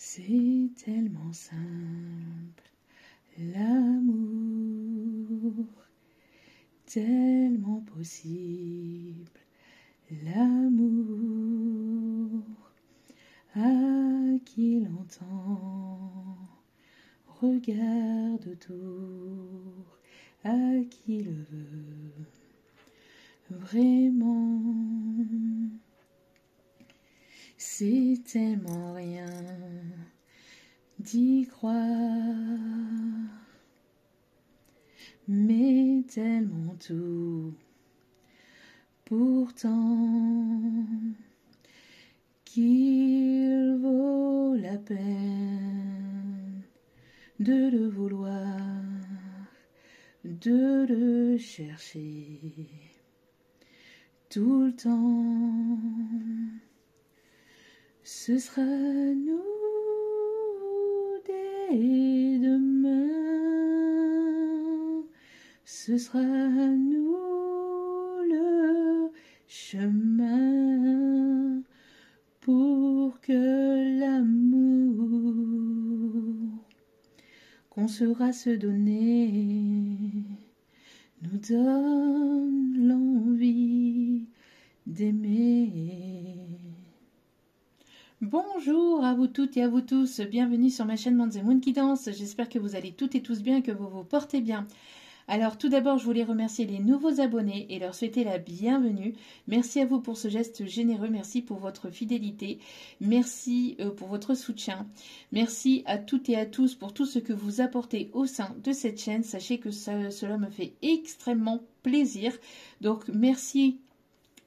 C'est tellement simple, l'amour, tellement possible, l'amour, à qui l'entend, regarde autour, à qui le veut, vraiment. C'est tellement rien d'y croire, mais tellement tout, pourtant, qu'il vaut la peine de le vouloir, de le chercher tout le temps. Ce sera nous dès demain, ce sera nous le chemin pour que l'amour qu'on saura se donner nous donne l'envie d'aimer. Bonjour à vous toutes et à vous tous, bienvenue sur ma chaîne Monde et Moon qui danse. J'espère que vous allez toutes et tous bien, que vous vous portez bien. Alors tout d'abord, je voulais remercier les nouveaux abonnés et leur souhaiter la bienvenue. Merci à vous pour ce geste généreux, merci pour votre fidélité, merci pour votre soutien. Merci à toutes et à tous pour tout ce que vous apportez au sein de cette chaîne. Sachez que cela me fait extrêmement plaisir. Donc merci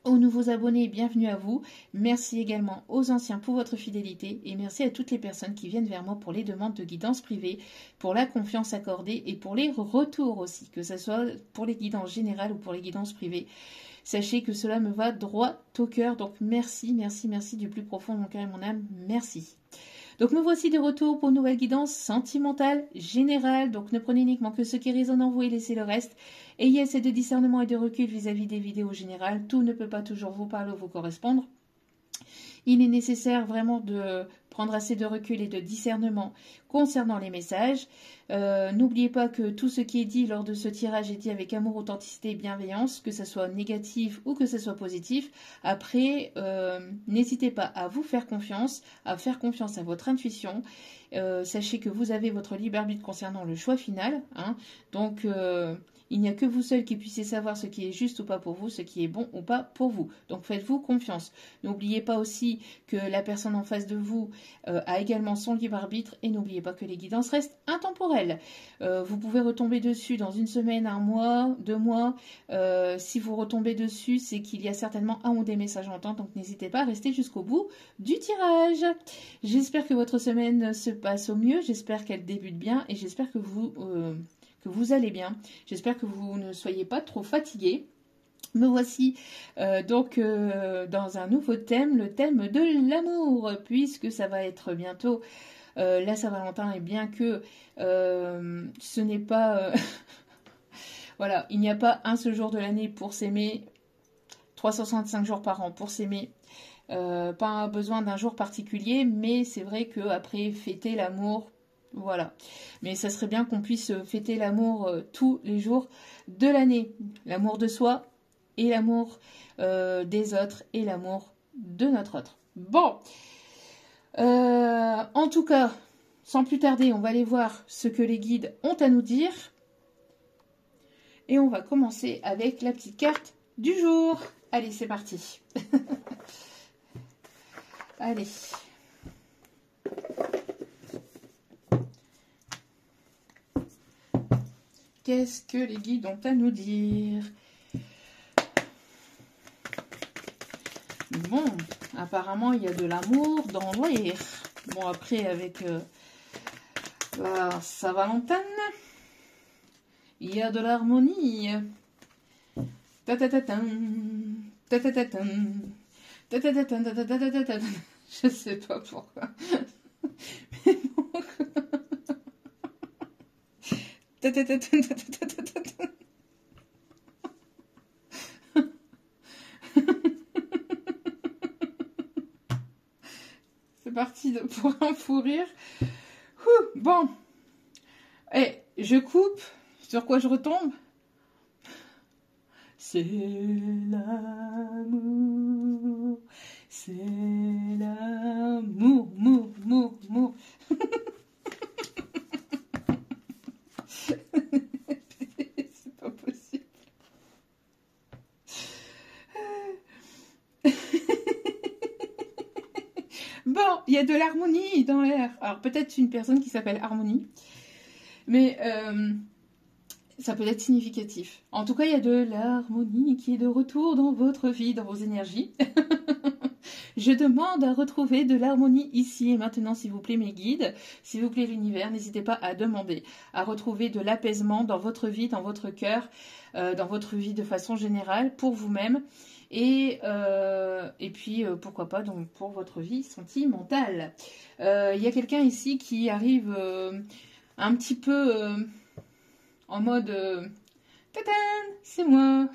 aux nouveaux abonnés, bienvenue à vous. Merci également aux anciens pour votre fidélité et merci à toutes les personnes qui viennent vers moi pour les demandes de guidance privée, pour la confiance accordée et pour les retours aussi, que ce soit pour les guidances générales ou pour les guidances privées. Sachez que cela me va droit au cœur, donc merci, merci, merci du plus profond de mon cœur et mon âme, merci. Donc me voici de retour pour une nouvelle guidance sentimentale générale. Donc ne prenez uniquement que ce qui résonne en vous et laissez le reste. Ayez assez de discernement et de recul vis-à-vis des vidéos générales. Tout ne peut pas toujours vous parler ou vous correspondre. Il est nécessaire vraiment de prendre assez de recul et de discernement concernant les messages. N'oubliez pas que tout ce qui est dit lors de ce tirage est dit avec amour, authenticité et bienveillance, que ce soit négatif ou que ce soit positif. Après, n'hésitez pas à vous faire confiance, à faire confiance à votre intuition. Sachez que vous avez votre libre arbitre concernant le choix final. Donc, il n'y a que vous seul qui puissiez savoir ce qui est juste ou pas pour vous, ce qui est bon ou pas pour vous. Donc faites-vous confiance. N'oubliez pas aussi que la personne en face de vous a également son libre arbitre et n'oubliez pas que les guidances restent intemporelles. Vous pouvez retomber dessus dans une semaine, un mois, 2 mois. Si vous retombez dessus, c'est qu'il y a certainement un ou des messages entendus. Donc n'hésitez pas à rester jusqu'au bout du tirage. J'espère que votre semaine se passe au mieux. J'espère qu'elle débute bien et j'espère que vous allez bien. J'espère que vous ne soyez pas trop fatigués. Me voici dans un nouveau thème, le thème de l'amour, puisque ça va être bientôt la Saint-Valentin, et bien que ce n'est pas... voilà, il n'y a pas un seul jour de l'année pour s'aimer, 365 jours par an pour s'aimer. Pas besoin d'un jour particulier, mais c'est vrai qu'après fêter l'amour, voilà. Mais ça serait bien qu'on puisse fêter l'amour tous les jours de l'année. L'amour de soi et l'amour des autres et l'amour de notre autre. Bon. En tout cas, sans plus tarder, on va aller voir ce que les guides ont à nous dire. Et on va commencer avec la petite carte du jour. Allez, c'est parti. Allez. Qu'est-ce que les guides ont à nous dire? Bon, apparemment, il y a de l'amour dans l'air. Bon, après, avec la Saint-Valentin, il y a de l'harmonie. Ta-ta-ta-tan, ta-ta-ta-tan, ta-ta-ta-tan, ta-ta-ta-tan. Je sais pas pourquoi. Mais bon. Ta-ta-ta-tan, ta-ta-ta-tan. C'est parti. rapide pour un fou rire. Bon. Et je coupe. Sur quoi je retombe? C'est l'amour. C'est l'amour. Mour. C'est pas possible. Bon, il y a de l'harmonie dans l'air. Alors peut-être une personne qui s'appelle Harmonie. Mais ça peut être significatif. En tout cas, il y a de l'harmonie qui est de retour dans votre vie, dans vos énergies. Je demande à retrouver de l'harmonie ici et maintenant, s'il vous plaît, mes guides. S'il vous plaît, l'univers, n'hésitez pas à demander, à retrouver de l'apaisement dans votre vie, dans votre cœur, dans votre vie de façon générale, pour vous-même. Et puis, pourquoi pas, donc pour votre vie sentimentale. Il y a quelqu'un ici qui arrive un petit peu en mode Tadam, c'est moi.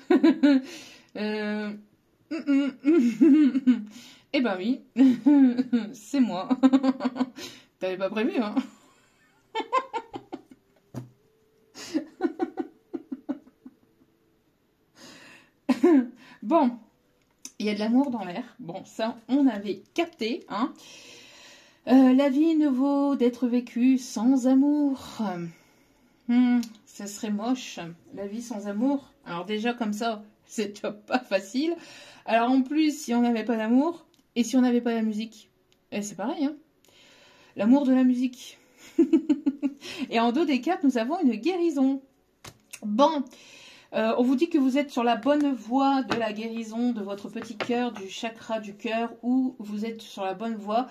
Eh ben oui, c'est moi. T'avais pas prévu, hein? Bon, il y a de l'amour dans l'air. Bon, ça, on avait capté, hein. La vie ne vaut d'être vécue sans amour. Ça serait moche, la vie sans amour. Alors déjà, comme ça, c'est déjà pas facile. Alors en plus, si on n'avait pas d'amour, et si on n'avait pas la musique, c'est pareil, hein. L'amour de la musique. Et en dos des cartes, nous avons une guérison. Bon, on vous dit que vous êtes sur la bonne voie de la guérison de votre petit cœur, du chakra du cœur, ou vous êtes sur la bonne voie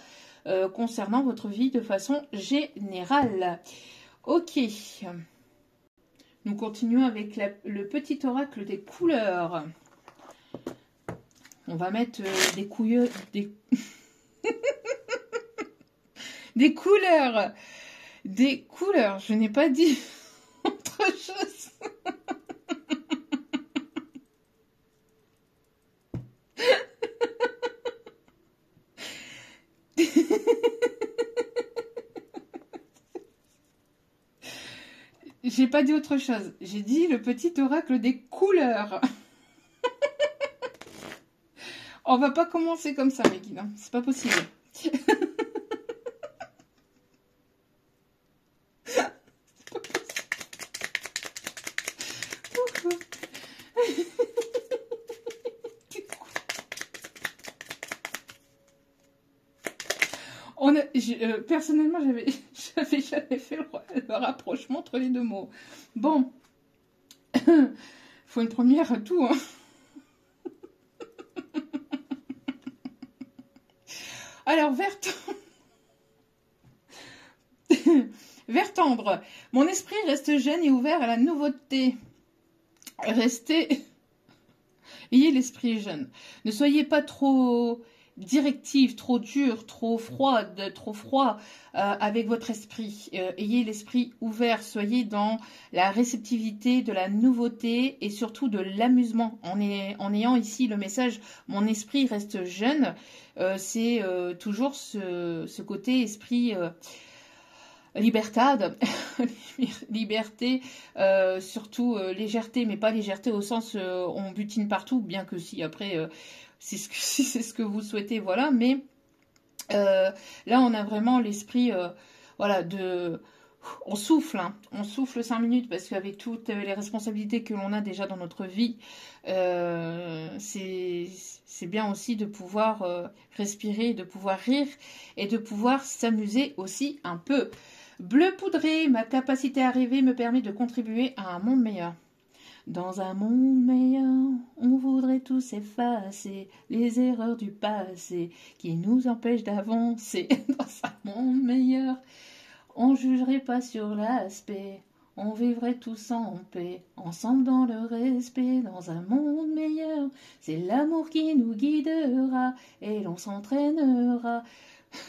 concernant votre vie de façon générale. Ok. Nous continuons avec le petit oracle des couleurs. On va mettre des couilleux... Des couleurs. Des couleurs. Je n'ai pas dit autre chose. J'ai pas dit autre chose. J'ai dit le petit oracle des couleurs. On va pas commencer comme ça, mes guides. Hein. C'est pas possible. Personnellement, j'avais jamais fait le rapprochement entre les deux mots. Bon, faut une première à tout. Hein. Alors, vert tendre. Mon esprit reste jeune et ouvert à la nouveauté. Ayez l'esprit jeune. Ne soyez pas trop directive, trop dure, trop froid avec votre esprit. Ayez l'esprit ouvert, soyez dans la réceptivité de la nouveauté et surtout de l'amusement. En ayant ici le message « Mon esprit reste jeune », c'est toujours ce côté esprit... libertad, liberté, surtout légèreté, mais pas légèreté au sens on butine partout, bien que si après si c'est ce que vous souhaitez, voilà, mais là on a vraiment l'esprit voilà on souffle, hein. On souffle 5 minutes parce qu'avec toutes les responsabilités que l'on a déjà dans notre vie, c'est bien aussi de pouvoir respirer, de pouvoir rire et de pouvoir s'amuser aussi un peu. Bleu poudré, ma capacité à rêver me permet de contribuer à un monde meilleur. Dans un monde meilleur, on voudrait tous effacer les erreurs du passé qui nous empêchent d'avancer. Dans un monde meilleur, on jugerait pas sur l'aspect, on vivrait tous en paix, ensemble dans le respect. Dans un monde meilleur, c'est l'amour qui nous guidera et l'on s'entraînera.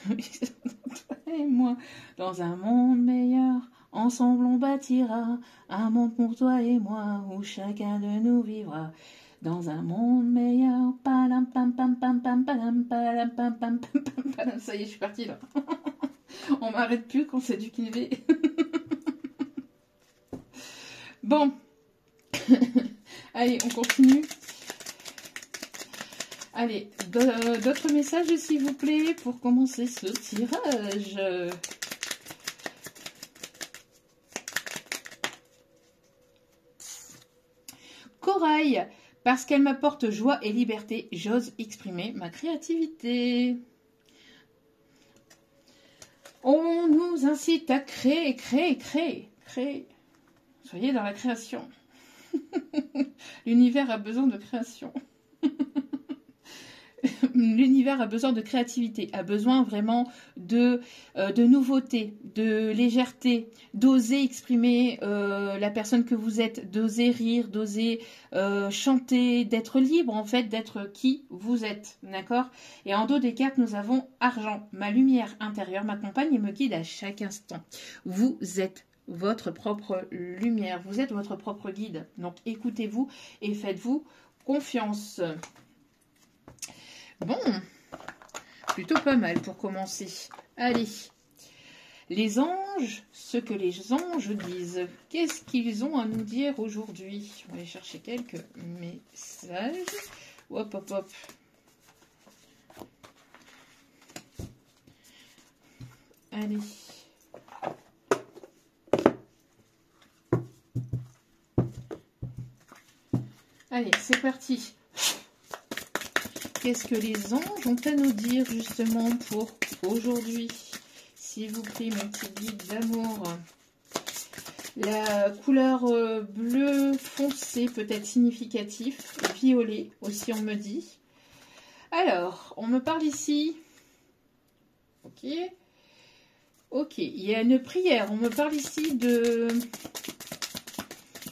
Toi et moi, dans un monde meilleur, ensemble on bâtira un monde pour toi et moi, où chacun de nous vivra Dans un monde meilleur. Palam, pam, pam, pam, pam, palam, palam, pam, pam, pam, pam, palam. Ça y est, je suis partie là. On m'arrête plus quand c'est du kiné. Bon. Allez, on continue. Allez, d'autres messages s'il vous plaît pour commencer ce tirage. Corail, parce qu'elle m'apporte joie et liberté, j'ose exprimer ma créativité. On nous incite à créer, créer, créer, créer. Soyez dans la création. L'univers a besoin de création. L'univers a besoin de créativité, a besoin vraiment de nouveauté, de légèreté, d'oser exprimer la personne que vous êtes, d'oser rire, d'oser chanter, d'être libre en fait, d'être qui vous êtes, d'accord? Et en dos des cartes, nous avons argent. Ma lumière intérieure m'accompagne et me guide à chaque instant. Vous êtes votre propre lumière, vous êtes votre propre guide. Donc écoutez-vous et faites-vous confiance. Bon, plutôt pas mal pour commencer. Allez, les anges, ce que les anges disent. Qu'est-ce qu'ils ont à nous dire aujourd'hui? On va aller chercher quelques messages. Hop, hop, hop. Allez. Allez, c'est parti. Qu'est-ce que les anges ont à nous dire justement pour aujourd'hui? S'il vous plaît, mes petits guides d'amour. La couleur bleu foncé peut être significatif. Violet aussi, on me dit. Alors, on me parle ici. Ok. Ok, il y a une prière. On me parle ici de...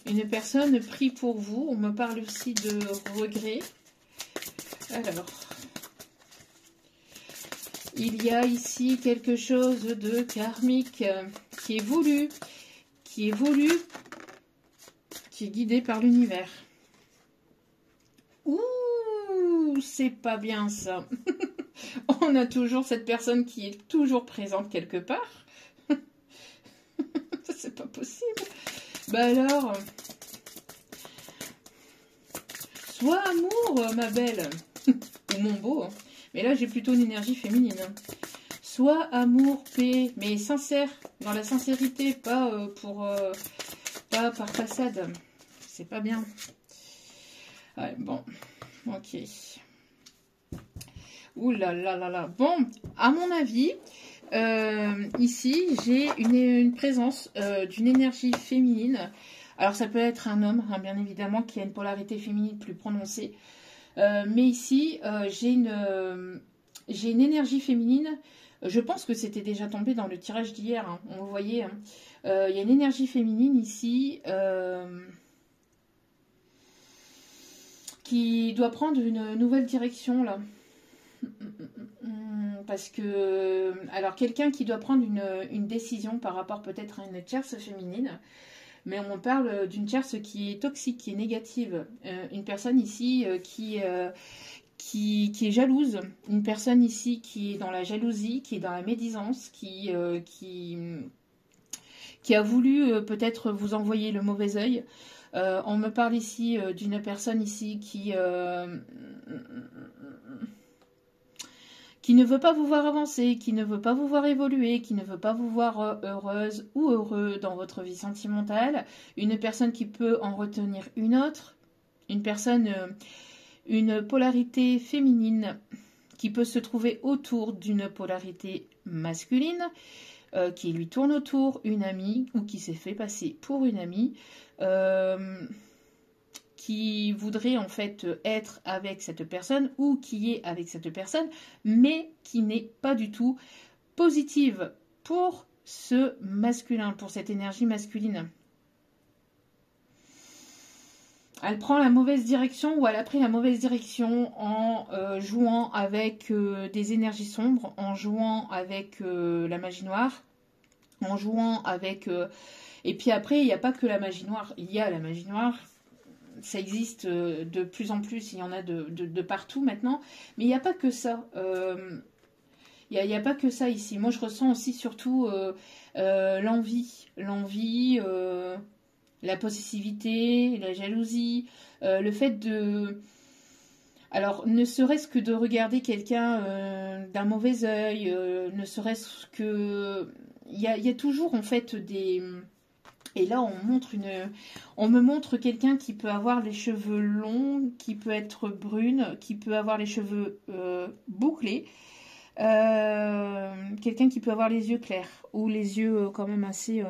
Une personne prie pour vous. On me parle aussi de regret. Alors, il y a ici quelque chose de karmique qui est voulu, qui est guidé par l'univers. Ouh, c'est pas bien ça. On a toujours cette personne qui est toujours présente quelque part. C'est pas possible. Bah alors, sois amour, ma belle. Ou mon beau. Mais là, j'ai plutôt une énergie féminine. Sois amour, paix, mais sincère, dans la sincérité, pas pas par façade. C'est pas bien. Ouais, bon, ok. Ouh là là là là. Bon, à mon avis, ici, j'ai une présence d'une énergie féminine. Alors, ça peut être un homme, hein, bien évidemment, qui a une polarité féminine plus prononcée. Mais ici, j'ai une énergie féminine. Je pense que c'était déjà tombé dans le tirage d'hier. Hein, on le voyait. Hein. Il y a une énergie féminine ici qui doit prendre une nouvelle direction là. Parce que, alors quelqu'un qui doit prendre une décision par rapport peut-être à une tierce féminine. Mais on parle d'une tierce qui est toxique, qui est négative. Une personne ici qui est jalouse. Une personne ici qui est dans la jalousie, qui est dans la médisance, qui a voulu peut-être vous envoyer le mauvais œil. On me parle ici d'une personne ici qui ne veut pas vous voir avancer, qui ne veut pas vous voir évoluer, qui ne veut pas vous voir heureuse ou heureux dans votre vie sentimentale, une personne qui peut en retenir une autre, une personne, une polarité féminine qui peut se trouver autour d'une polarité masculine, qui lui tourne autour, une amie, ou qui s'est fait passer pour une amie, qui voudrait en fait être avec cette personne ou qui est avec cette personne, mais qui n'est pas du tout positive pour ce masculin, pour cette énergie masculine. Elle prend la mauvaise direction ou elle a pris la mauvaise direction en jouant avec des énergies sombres, en jouant avec la magie noire, en jouant avec... et puis après, il n'y a pas que la magie noire, il y a la magie noire, ça existe de plus en plus, il y en a de partout maintenant, mais il n'y a pas que ça. Il n'y a pas que ça ici. Moi, je ressens aussi surtout l'envie, la possessivité, la jalousie, le fait de... Alors, ne serait-ce que de regarder quelqu'un d'un mauvais œil, ne serait-ce que... Il y a toujours, en fait, des... Et là, on me montre quelqu'un qui peut avoir les cheveux longs, qui peut être brune, qui peut avoir les cheveux bouclés, quelqu'un qui peut avoir les yeux clairs, ou les yeux quand même assez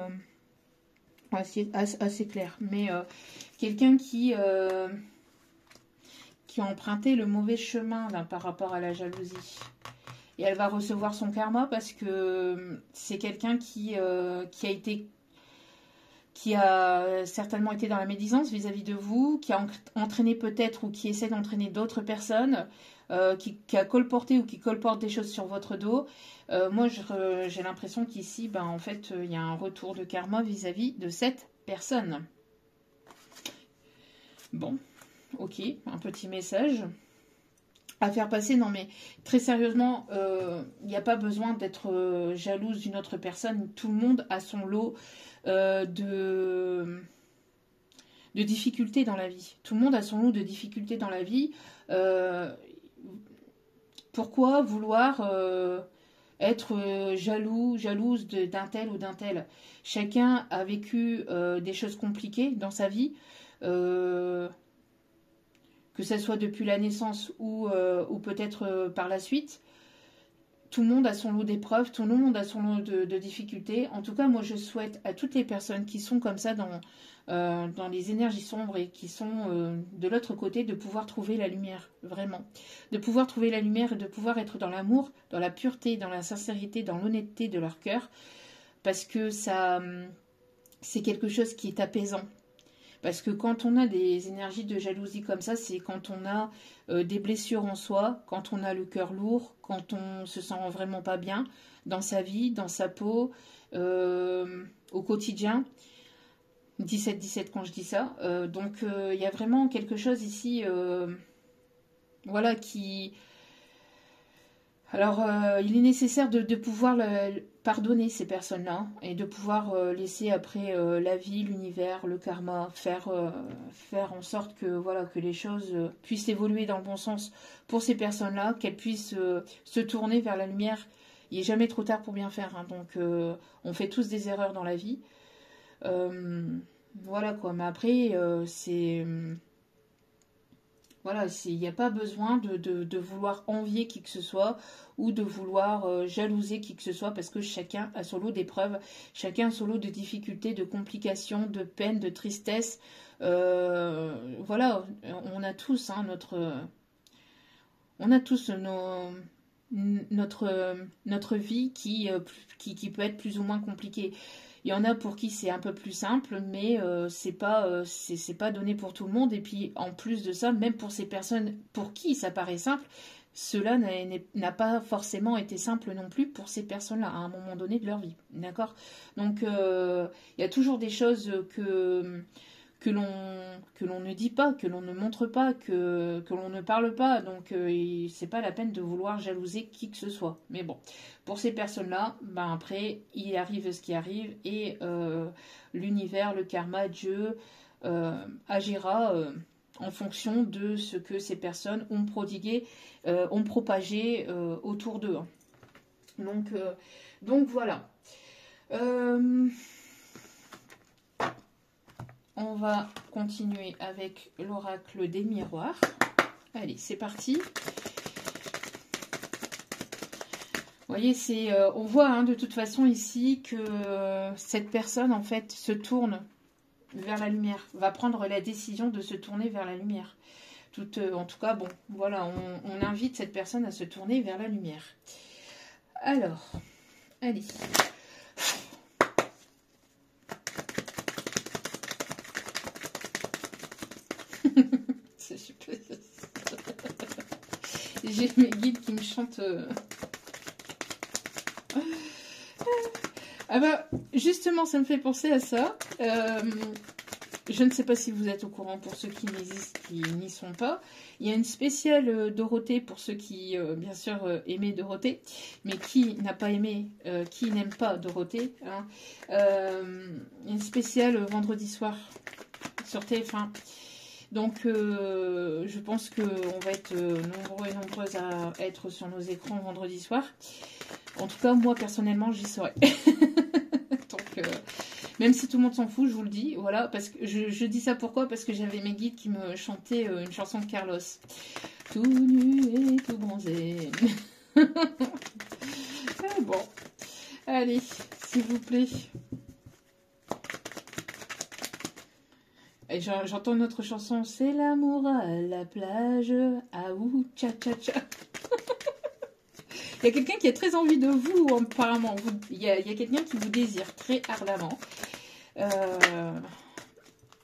clairs, mais quelqu'un qui a emprunté le mauvais chemin là, par rapport à la jalousie. Et elle va recevoir son karma parce que c'est quelqu'un qui a certainement été dans la médisance vis-à-vis de vous, qui a entraîné peut-être ou qui essaie d'entraîner d'autres personnes, qui a colporté ou qui colporte des choses sur votre dos. Moi, j'ai l'impression qu'ici, ben, en fait, il y a un retour de karma vis-à-vis de cette personne. Bon, ok, un petit message à faire passer. Non, mais très sérieusement, il n'y a pas besoin d'être jalouse d'une autre personne. Tout le monde a son lot de difficultés dans la vie. Tout le monde a son lot de difficultés dans la vie. Pourquoi vouloir être jalouse d'un tel ou d'un tel? Chacun a vécu des choses compliquées dans sa vie, que ce soit depuis la naissance ou peut-être par la suite. Tout le monde a son lot d'épreuves, tout le monde a son lot de difficultés. En tout cas, moi, je souhaite à toutes les personnes qui sont comme ça dans les énergies sombres et qui sont de l'autre côté, de pouvoir trouver la lumière, vraiment. De pouvoir trouver la lumière et de pouvoir être dans l'amour, dans la pureté, dans la sincérité, dans l'honnêteté de leur cœur. Parce que ça, c'est quelque chose qui est apaisant. Parce que quand on a des énergies de jalousie comme ça, c'est quand on a des blessures en soi, quand on a le cœur lourd, quand on se sent vraiment pas bien dans sa vie, dans sa peau, au quotidien. 17-17 quand je dis ça. Donc il y a vraiment quelque chose ici, voilà, qui... Alors, il est nécessaire de pouvoir pardonner ces personnes-là et de pouvoir laisser après la vie, l'univers, le karma, faire en sorte que, voilà, que les choses puissent évoluer dans le bon sens pour ces personnes-là, qu'elles puissent se tourner vers la lumière. Il n'est jamais trop tard pour bien faire, hein, donc on fait tous des erreurs dans la vie. Voilà quoi, mais après, c'est... Voilà, il n'y a pas besoin de vouloir envier qui que ce soit ou de vouloir jalouser qui que ce soit parce que chacun a son lot d'épreuves, chacun a son lot de difficultés, de complications, de peines, de tristesse. Voilà, on a tous hein, notre vie qui peut être plus ou moins compliquée. Il y en a pour qui c'est un peu plus simple, mais c'est pas donné pour tout le monde. Et puis en plus de ça, même pour ces personnes pour qui ça paraît simple, cela n'a pas forcément été simple non plus pour ces personnes-là à un moment donné de leur vie. D'accord? Donc il y a toujours des choses que l'on ne dit pas, que l'on ne montre pas, que l'on ne parle pas. Donc, c'est pas la peine de vouloir jalouser qui que ce soit. Mais bon, pour ces personnes-là, ben après, il arrive ce qui arrive et l'univers, le karma, Dieu agira en fonction de ce que ces personnes ont prodigué, ont propagé autour d'eux. Donc voilà. On va continuer avec l'oracle des miroirs. Allez, c'est parti. Vous voyez, on voit hein, de toute façon ici que cette personne, en fait, se tourne vers la lumière, va prendre la décision de se tourner vers la lumière. En tout cas, bon, voilà, on invite cette personne à se tourner vers la lumière. Alors, allez. J'ai mes guides qui me chantent. Ah bah, justement, ça me fait penser à ça. je ne sais pas si vous êtes au courant pour ceux qui n'y sont pas. Il y a une spéciale Dorothée pour ceux qui, bien sûr, aimaient Dorothée, mais qui n'a pas aimé, qui n'aime pas Dorothée. Hein. Une spéciale vendredi soir sur TF1. Donc, je pense qu'on va être nombreux et nombreuses à être sur nos écrans vendredi soir. En tout cas, moi, personnellement, j'y serai. Donc, même si tout le monde s'en fout, je vous le dis. Voilà, parce que je dis ça pourquoi? Parce que j'avais mes guides qui me chantaient une chanson de Carlos. Tout nu et tout bronzé. Ah, bon. Allez, s'il vous plaît. Et j'entends une autre chanson. C'est l'amour à la plage. Ah ouh, tcha tcha tcha. Il y a quelqu'un qui a très envie de vous, apparemment. Il y a quelqu'un qui vous désire très ardemment.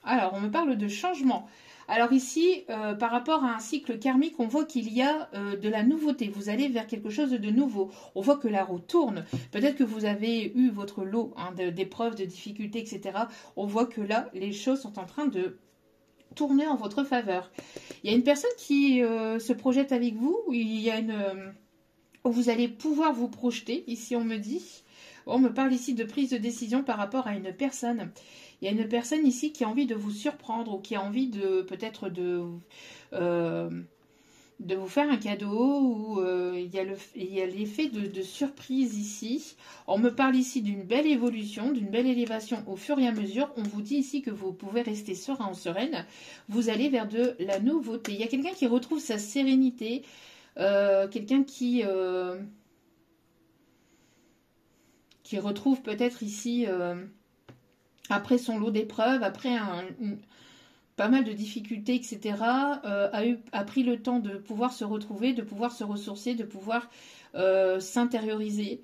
Alors, on me parle de changement. Alors ici, par rapport à un cycle karmique, on voit qu'il y a de la nouveauté. Vous allez vers quelque chose de nouveau. On voit que la roue tourne. Peut-être que vous avez eu votre lot hein, d'épreuves, de difficultés, etc. On voit que là, les choses sont en train de tourner en votre faveur. Il y a une personne qui se projette avec vous. Il y a où vous allez pouvoir vous projeter. Ici, on me dit... On me parle ici de prise de décision par rapport à une personne. Il y a une personne ici qui a envie de vous surprendre ou qui a envie de peut-être de vous faire un cadeau ou il y a l'effet de surprise ici. On me parle ici d'une belle évolution, d'une belle élévation au fur et à mesure. On vous dit ici que vous pouvez rester serein ou sereine. Vous allez vers de la nouveauté. Il y a quelqu'un qui retrouve sa sérénité, quelqu'un qui retrouve peut-être ici, après son lot d'épreuves, après pas mal de difficultés, etc., a pris le temps de pouvoir se retrouver, de pouvoir se ressourcer, de pouvoir s'intérioriser.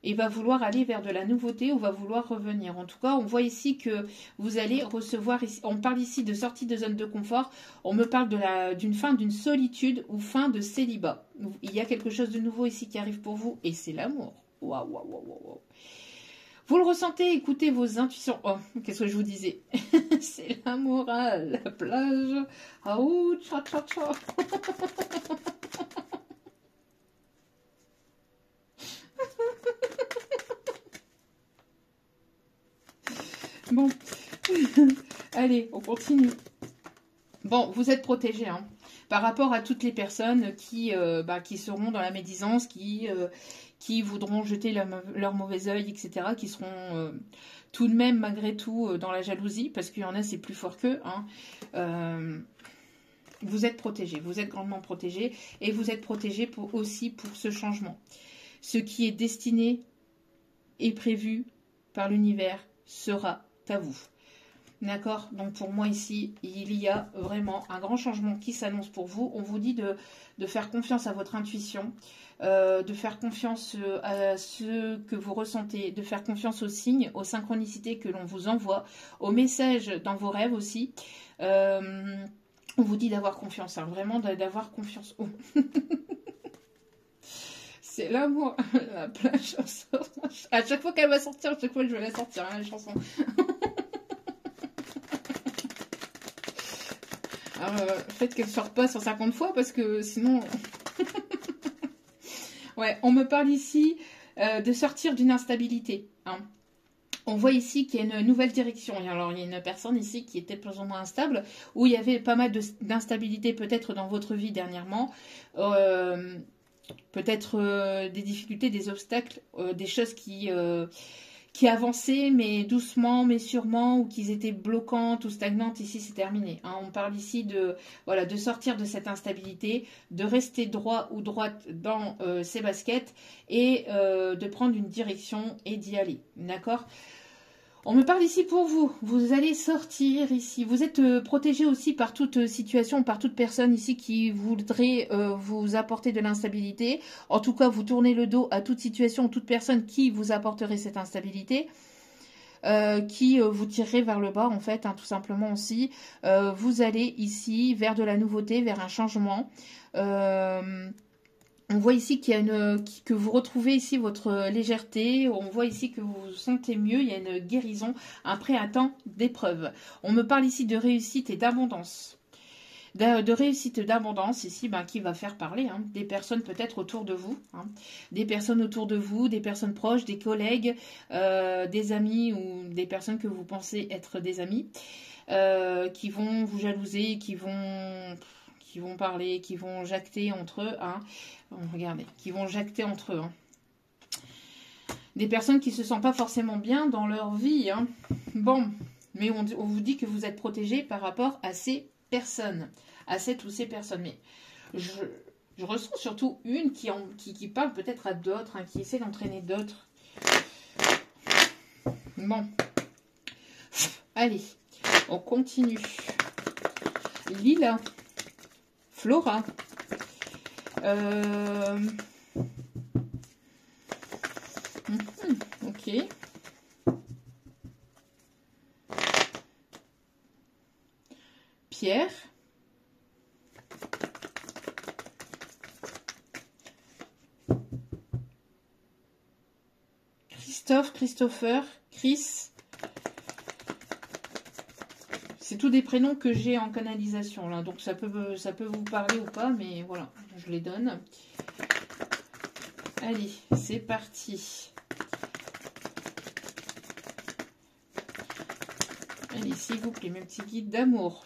Et va vouloir aller vers de la nouveauté ou va vouloir revenir. En tout cas, on voit ici que vous allez recevoir, on parle ici de sortie de zone de confort, on me parle d'une fin d'une solitude ou fin de célibat. Il y a quelque chose de nouveau ici qui arrive pour vous et c'est l'amour. Waouh, waouh, waouh, waouh. Vous le ressentez, écoutez vos intuitions. Oh, qu'est-ce que je vous disais? C'est l'amour à la plage. Ah ouh, tcha tcha tcha. Bon, allez, on continue. Bon, vous êtes protégés hein, par rapport à toutes les personnes qui seront dans la médisance, qui voudront jeter leur mauvais œil, etc., qui seront tout de même, malgré tout, dans la jalousie, parce qu'il y en a, c'est plus fort qu'eux. Hein. Vous êtes protégés, vous êtes grandement protégés, et vous êtes protégés aussi pour ce changement. Ce qui est destiné et prévu par l'univers sera à vous. D'accord? Donc pour moi ici, il y a vraiment un grand changement qui s'annonce pour vous. On vous dit de faire confiance à votre intuition, de faire confiance à ce que vous ressentez, de faire confiance aux signes, aux synchronicités que l'on vous envoie, aux messages dans vos rêves aussi. On vous dit d'avoir confiance, hein, vraiment d'avoir confiance. Oh. C'est l'amour, la plage. À chaque fois qu'elle va sortir, à chaque fois je vais la sortir, hein, la chanson. Alors, faites qu'elle ne sorte pas 150 fois parce que sinon... Ouais, on me parle ici de sortir d'une instabilité. Hein. On voit ici qu'il y a une nouvelle direction. Alors, il y a une personne ici qui était plus ou moins instable, où il y avait pas mal d'instabilité peut-être dans votre vie dernièrement. Peut-être des difficultés, des obstacles, des choses qui avançaient, mais doucement, mais sûrement, ou qui étaient bloquantes ou stagnantes. Ici, c'est terminé. Hein. On parle ici de sortir de cette instabilité, de rester droit ou droite dans ses baskets et de prendre une direction et d'y aller. D'accord ? On me parle ici pour vous. Vous allez sortir ici. Vous êtes protégé aussi par toute situation, par toute personne ici qui voudrait vous apporter de l'instabilité. En tout cas, vous tournez le dos à toute situation, toute personne qui vous apporterait cette instabilité. Qui vous tirerait vers le bas en fait, hein, tout simplement aussi. Vous allez ici vers de la nouveauté, vers un changement. On voit ici qu'il y a que vous retrouvez ici votre légèreté. On voit ici que vous vous sentez mieux. Il y a une guérison après un temps d'épreuve. On me parle ici de réussite et d'abondance. De réussite et d'abondance ici, ben, qui va faire parler des personnes peut-être autour de vous. Des personnes autour de vous, des personnes proches, des collègues, des amis ou des personnes que vous pensez être des amis. Qui vont vous jalouser, qui vont parler, qui vont jacter entre eux. Regardez, qui vont jacter entre eux. Des personnes qui ne se sentent pas forcément bien dans leur vie. Bon, mais on vous dit que vous êtes protégé par rapport à ces personnes, à cette ou ces personnes. Mais je ressens surtout une qui parle peut-être à d'autres, qui essaie d'entraîner d'autres. Bon, allez, on continue. Lila, Flora, ok. Pierre, Christophe, Christopher, Chris. C'est tous des prénoms que j'ai en canalisation là, donc ça peut vous parler ou pas, mais voilà, je les donne. Allez, c'est parti. Allez, s'il vous plaît, mes petits guides d'amour.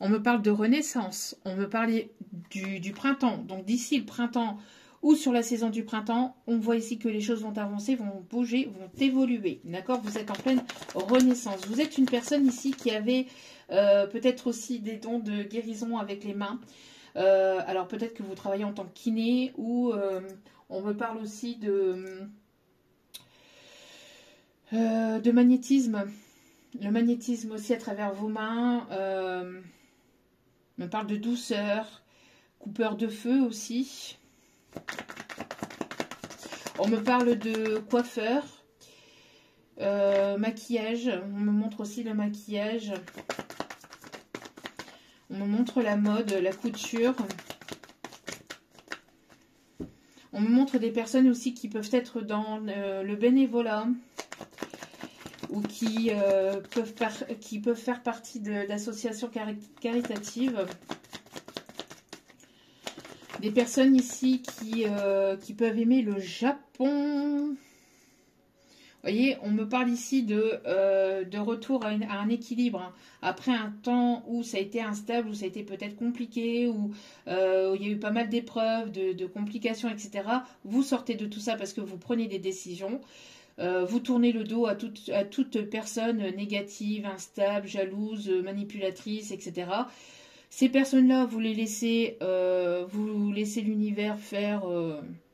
On me parle de renaissance, on me parlait du printemps. Donc d'ici le printemps ou sur la saison du printemps, on voit ici que les choses vont avancer, vont bouger, vont évoluer. D'accord? Vous êtes en pleine renaissance. Vous êtes une personne ici qui avait peut-être aussi des dons de guérison avec les mains. Alors peut-être que vous travaillez en tant que kiné ou on me parle aussi de magnétisme. Le magnétisme aussi à travers vos mains. On me parle de douceur, coupeur de feu aussi. On me parle de coiffeur, maquillage. On me montre aussi le maquillage. On me montre la mode, la couture. On me montre des personnes aussi qui peuvent être dans le bénévolat ou qui peuvent faire partie d'associations caritatives. Des personnes ici qui peuvent aimer le Japon. Vous voyez, on me parle ici de retour à un équilibre. Après un temps où ça a été instable, où ça a été peut-être compliqué, où il y a eu pas mal d'épreuves, de complications, etc. Vous sortez de tout ça parce que vous prenez des décisions. Vous tournez le dos à toute personne négative, instable, jalouse, manipulatrice, etc. Ces personnes-là, vous laissez l'univers faire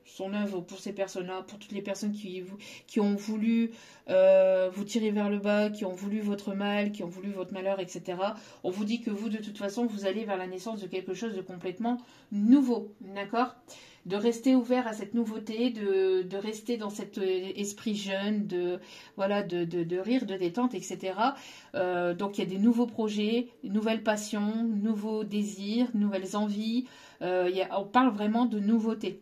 son œuvre pour ces personnes-là, pour toutes les personnes qui ont voulu vous tirer vers le bas, qui ont voulu votre mal, qui ont voulu votre malheur, etc. On vous dit que vous, de toute façon, vous allez vers la naissance de quelque chose de complètement nouveau, d'accord ? De rester ouvert à cette nouveauté, de rester dans cet esprit jeune, de rire, de détente, etc. Donc il y a des nouveaux projets, nouvelles passions, nouveaux désirs, nouvelles envies. On parle vraiment de nouveautés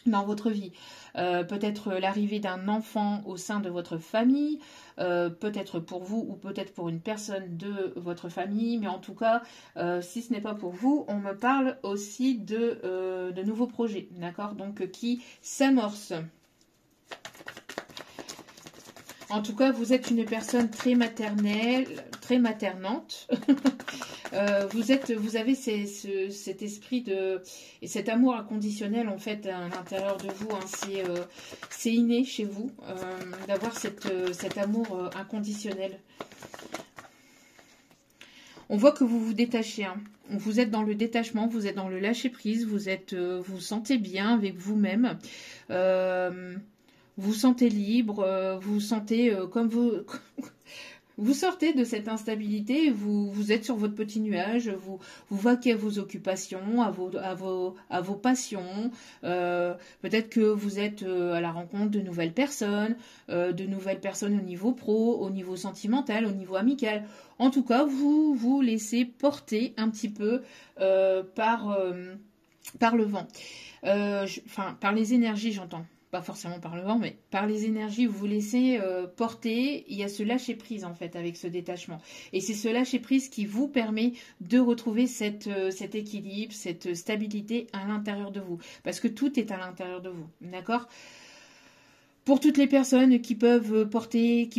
dans votre vie. Peut-être l'arrivée d'un enfant au sein de votre famille, peut-être pour vous ou peut-être pour une personne de votre famille, mais en tout cas, si ce n'est pas pour vous, on me parle aussi de nouveaux projets, d'accord? Donc qui s'amorcent. En tout cas, vous êtes une personne très maternelle, très maternante. Vous avez cet esprit et cet amour inconditionnel en fait à l'intérieur de vous. C'est inné chez vous d'avoir cet amour inconditionnel. On voit que vous vous détachez. Vous êtes dans le détachement, vous êtes dans le lâcher prise, vous vous sentez bien avec vous-même. Vous sentez libre, vous sentez comme vous sortez de cette instabilité, vous êtes sur votre petit nuage, vous vaquez à vos occupations, à vos passions. Peut-être que vous êtes à la rencontre de nouvelles personnes au niveau pro, au niveau sentimental, au niveau amical. En tout cas, vous vous laissez porter un petit peu par le vent. Enfin, par les énergies, j'entends. Pas forcément par le vent, mais par les énergies, vous vous laissez porter. Il y a ce lâcher-prise, en fait, avec ce détachement. Et c'est ce lâcher-prise qui vous permet de retrouver cet équilibre, cette stabilité à l'intérieur de vous. Parce que tout est à l'intérieur de vous, d'accord? Pour toutes les personnes qui peuvent porter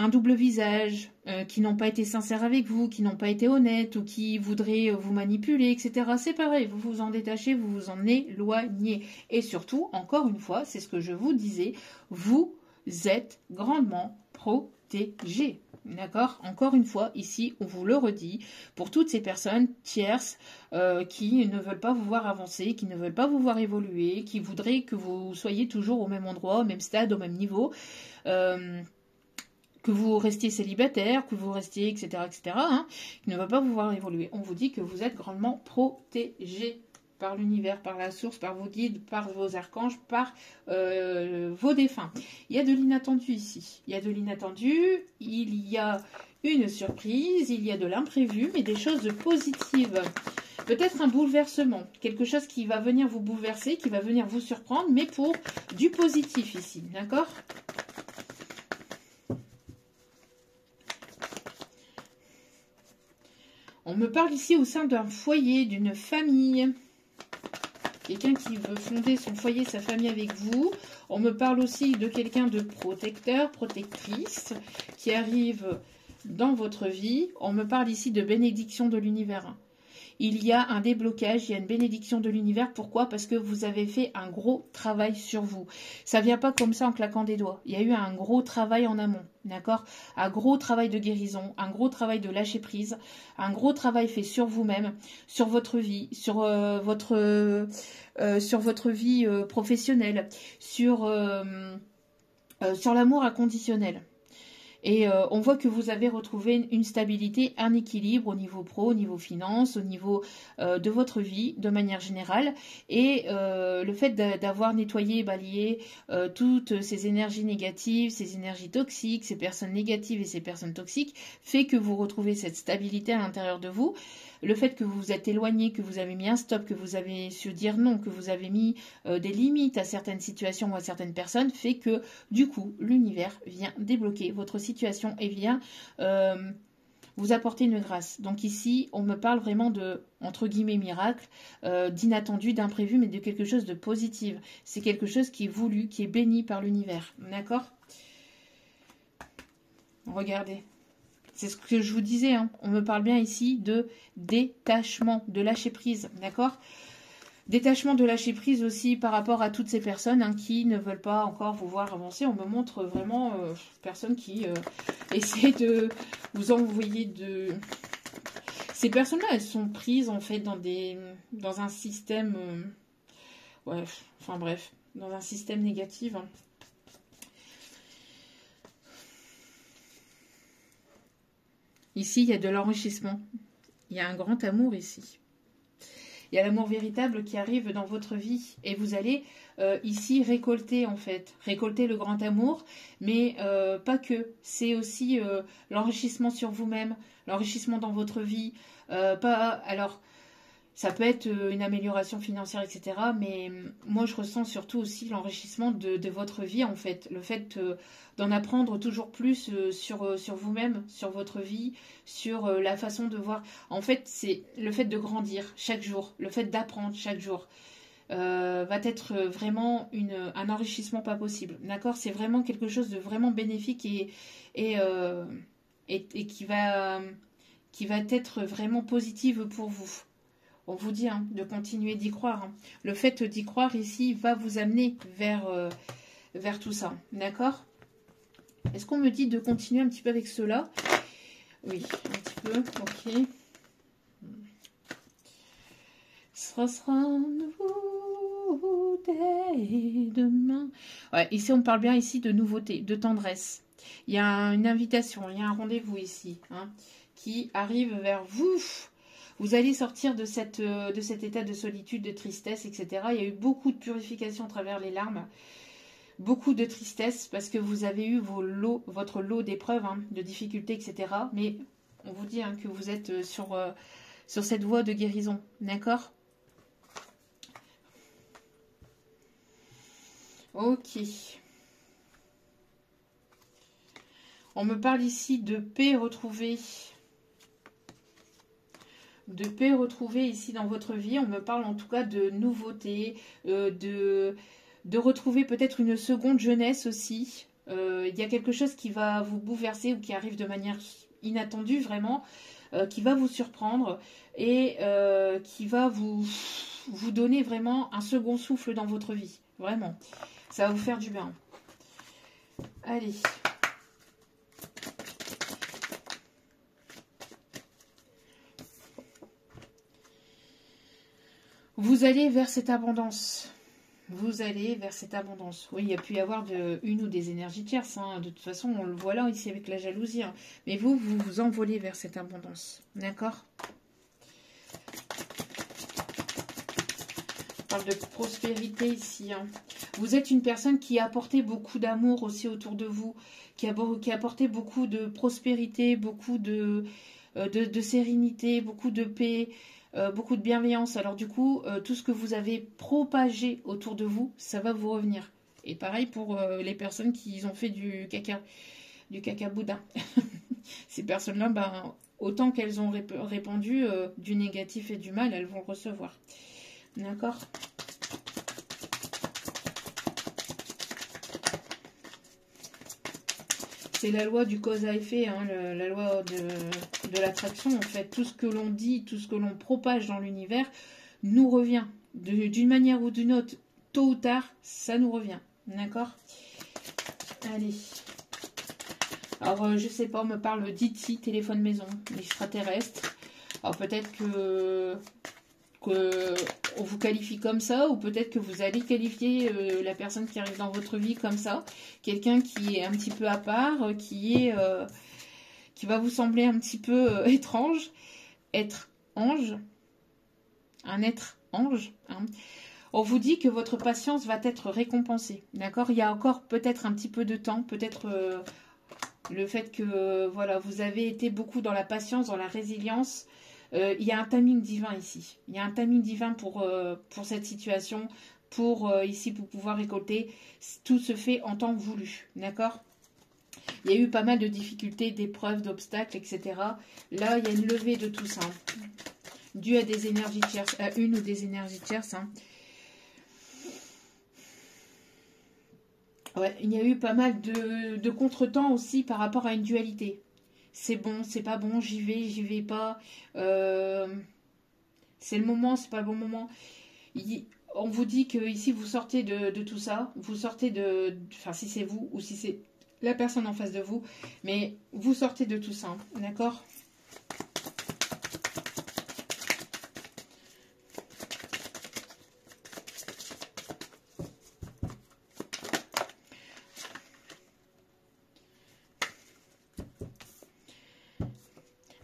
un double visage, qui n'ont pas été sincères avec vous, qui n'ont pas été honnêtes ou qui voudraient vous manipuler, etc. C'est pareil, vous vous en détachez, vous vous en éloignez. Et surtout, encore une fois, c'est ce que je vous disais, vous êtes grandement protégés. D'accord? Encore une fois, ici, on vous le redit, pour toutes ces personnes tierces qui ne veulent pas vous voir avancer, qui ne veulent pas vous voir évoluer, qui voudraient que vous soyez toujours au même endroit, au même stade, au même niveau, que vous restiez célibataire, que vous restiez, etc., hein, qui ne veulent pas vous voir évoluer. On vous dit que vous êtes grandement protégés par l'univers, par la source, par vos guides, par vos archanges, par vos défunts. Il y a de l'inattendu ici. Il y a de l'inattendu, il y a une surprise, il y a de l'imprévu, mais des choses positives. Peut-être un bouleversement, quelque chose qui va venir vous bouleverser, qui va venir vous surprendre, mais pour du positif ici, d'accord ? On me parle ici au sein d'un foyer, d'une famille. Quelqu'un qui veut fonder son foyer, sa famille avec vous. On me parle aussi de quelqu'un de protecteur, protectrice, qui arrive dans votre vie. On me parle ici de bénédiction de l'univers. Il y a un déblocage, il y a une bénédiction de l'univers. Pourquoi? Parce que vous avez fait un gros travail sur vous. Ça ne vient pas comme ça en claquant des doigts. Il y a eu un gros travail en amont, d'accord? Un gros travail de guérison, un gros travail de lâcher prise, un gros travail fait sur vous-même, sur votre vie, sur votre vie professionnelle, sur l'amour inconditionnel. Et on voit que vous avez retrouvé une stabilité, un équilibre au niveau pro, au niveau finance, au niveau de votre vie de manière générale. Et le fait d'avoir nettoyé et balayé toutes ces énergies négatives, ces énergies toxiques, ces personnes négatives et ces personnes toxiques, fait que vous retrouvez cette stabilité à l'intérieur de vous. Le fait que vous vous êtes éloigné, que vous avez mis un stop, que vous avez su dire non, que vous avez mis des limites à certaines situations ou à certaines personnes, fait que du coup, l'univers vient débloquer votre situation et vient vous apporter une grâce. Donc ici, on me parle vraiment de, entre guillemets, miracle, d'inattendu, d'imprévu, mais de quelque chose de positif. C'est quelque chose qui est voulu, qui est béni par l'univers. D'accord? Regardez. C'est ce que je vous disais, hein. On me parle bien ici de détachement, de lâcher prise, d'accord? Détachement de lâcher prise aussi par rapport à toutes ces personnes hein, qui ne veulent pas encore vous voir avancer. On me montre vraiment personnes qui essaient de vous envoyer de... Ces personnes-là, elles sont prises en fait dans un système... ouais, enfin bref, dans un système négatif. Hein. Ici, il y a de l'enrichissement. Il y a un grand amour ici. Il y a l'amour véritable qui arrive dans votre vie. Et vous allez ici récolter, en fait. Récolter le grand amour. Mais pas que. C'est aussi l'enrichissement sur vous-même. L'enrichissement dans votre vie. Alors, ça peut être une amélioration financière, etc. Mais moi, je ressens surtout aussi l'enrichissement de votre vie, en fait. Le fait d'en apprendre toujours plus sur vous-même, sur votre vie, sur la façon de voir. En fait, c'est le fait de grandir chaque jour, le fait d'apprendre chaque jour. Va être vraiment un enrichissement pas possible. D'accord? C'est vraiment quelque chose de vraiment bénéfique et qui va être vraiment positive pour vous. On vous dit hein, de continuer d'y croire. Hein. Le fait d'y croire ici va vous amener vers tout ça. D'accord? Est-ce qu'on me dit de continuer un petit peu avec cela? Oui, un petit peu. Ok. Ce sera nouveau dès demain. Ouais, ici, on parle bien ici de nouveauté, de tendresse. Il y a une invitation, il y a un rendez-vous ici hein, qui arrive vers vous. Vous allez sortir de cet état de solitude, de tristesse, etc. Il y a eu beaucoup de purification à travers les larmes, beaucoup de tristesse parce que vous avez eu votre lot d'épreuves, hein, de difficultés, etc. Mais on vous dit hein, que vous êtes sur cette voie de guérison, d'accord? Ok. On me parle ici de paix retrouvée. De paix retrouvée ici dans votre vie. On me parle en tout cas de nouveautés, de retrouver peut-être une seconde jeunesse aussi. Il y a quelque chose qui va vous bouleverser ou qui arrive de manière inattendue vraiment, qui va vous surprendre et qui va vous donner vraiment un second souffle dans votre vie. Vraiment. Ça va vous faire du bien. Allez. Vous allez vers cette abondance. Vous allez vers cette abondance. Oui, il y a pu y avoir une ou des énergies tierces. Hein. De toute façon, on le voit là ici avec la jalousie. Hein. Mais vous vous envolez vers cette abondance. D'accord? On parle de prospérité ici. Hein. Vous êtes une personne qui a apporté beaucoup d'amour aussi autour de vous. Qui a apporté beaucoup de prospérité, beaucoup de sérénité, beaucoup de paix. Beaucoup de bienveillance. Alors du coup, tout ce que vous avez propagé autour de vous, ça va vous revenir. Et pareil pour les personnes qui ont fait du caca boudin. Ces personnes-là, ben, autant qu'elles ont répandu du négatif et du mal, elles vont le recevoir. D'accord ? C'est la loi du cause à effet, hein, la loi de l'attraction. En fait, tout ce que l'on dit, tout ce que l'on propage dans l'univers nous revient. D'une manière ou d'une autre, tôt ou tard, ça nous revient. D'accord? Allez. Alors, je sais pas, on me parle d'IT, téléphone maison, extraterrestre. Alors, peut-être que on vous qualifie comme ça, ou peut-être que vous allez qualifier la personne qui arrive dans votre vie comme ça, quelqu'un qui est un petit peu à part, qui va vous sembler un petit peu étrange, être ange, un être ange. Hein. On vous dit que votre patience va être récompensée, d'accord? Il y a encore peut-être un petit peu de temps, peut-être le fait que voilà, vous avez été beaucoup dans la patience, dans la résilience. Il y a un timing divin ici. Il y a un timing divin pour cette situation, ici pour pouvoir récolter. Tout se fait en temps voulu, d'accord? Il y a eu pas mal de difficultés, d'épreuves, d'obstacles, etc. Là, il y a une levée de tout ça, dû à des énergies tierces, à une ou des énergies tierces. Hein. Ouais, il y a eu pas mal de contretemps aussi par rapport à une dualité. C'est bon, c'est pas bon, j'y vais pas. C'est le moment, c'est pas le bon moment. On vous dit que ici vous sortez de tout ça, vous sortez enfin si c'est vous ou si c'est la personne en face de vous, mais vous sortez de tout ça, d'accord?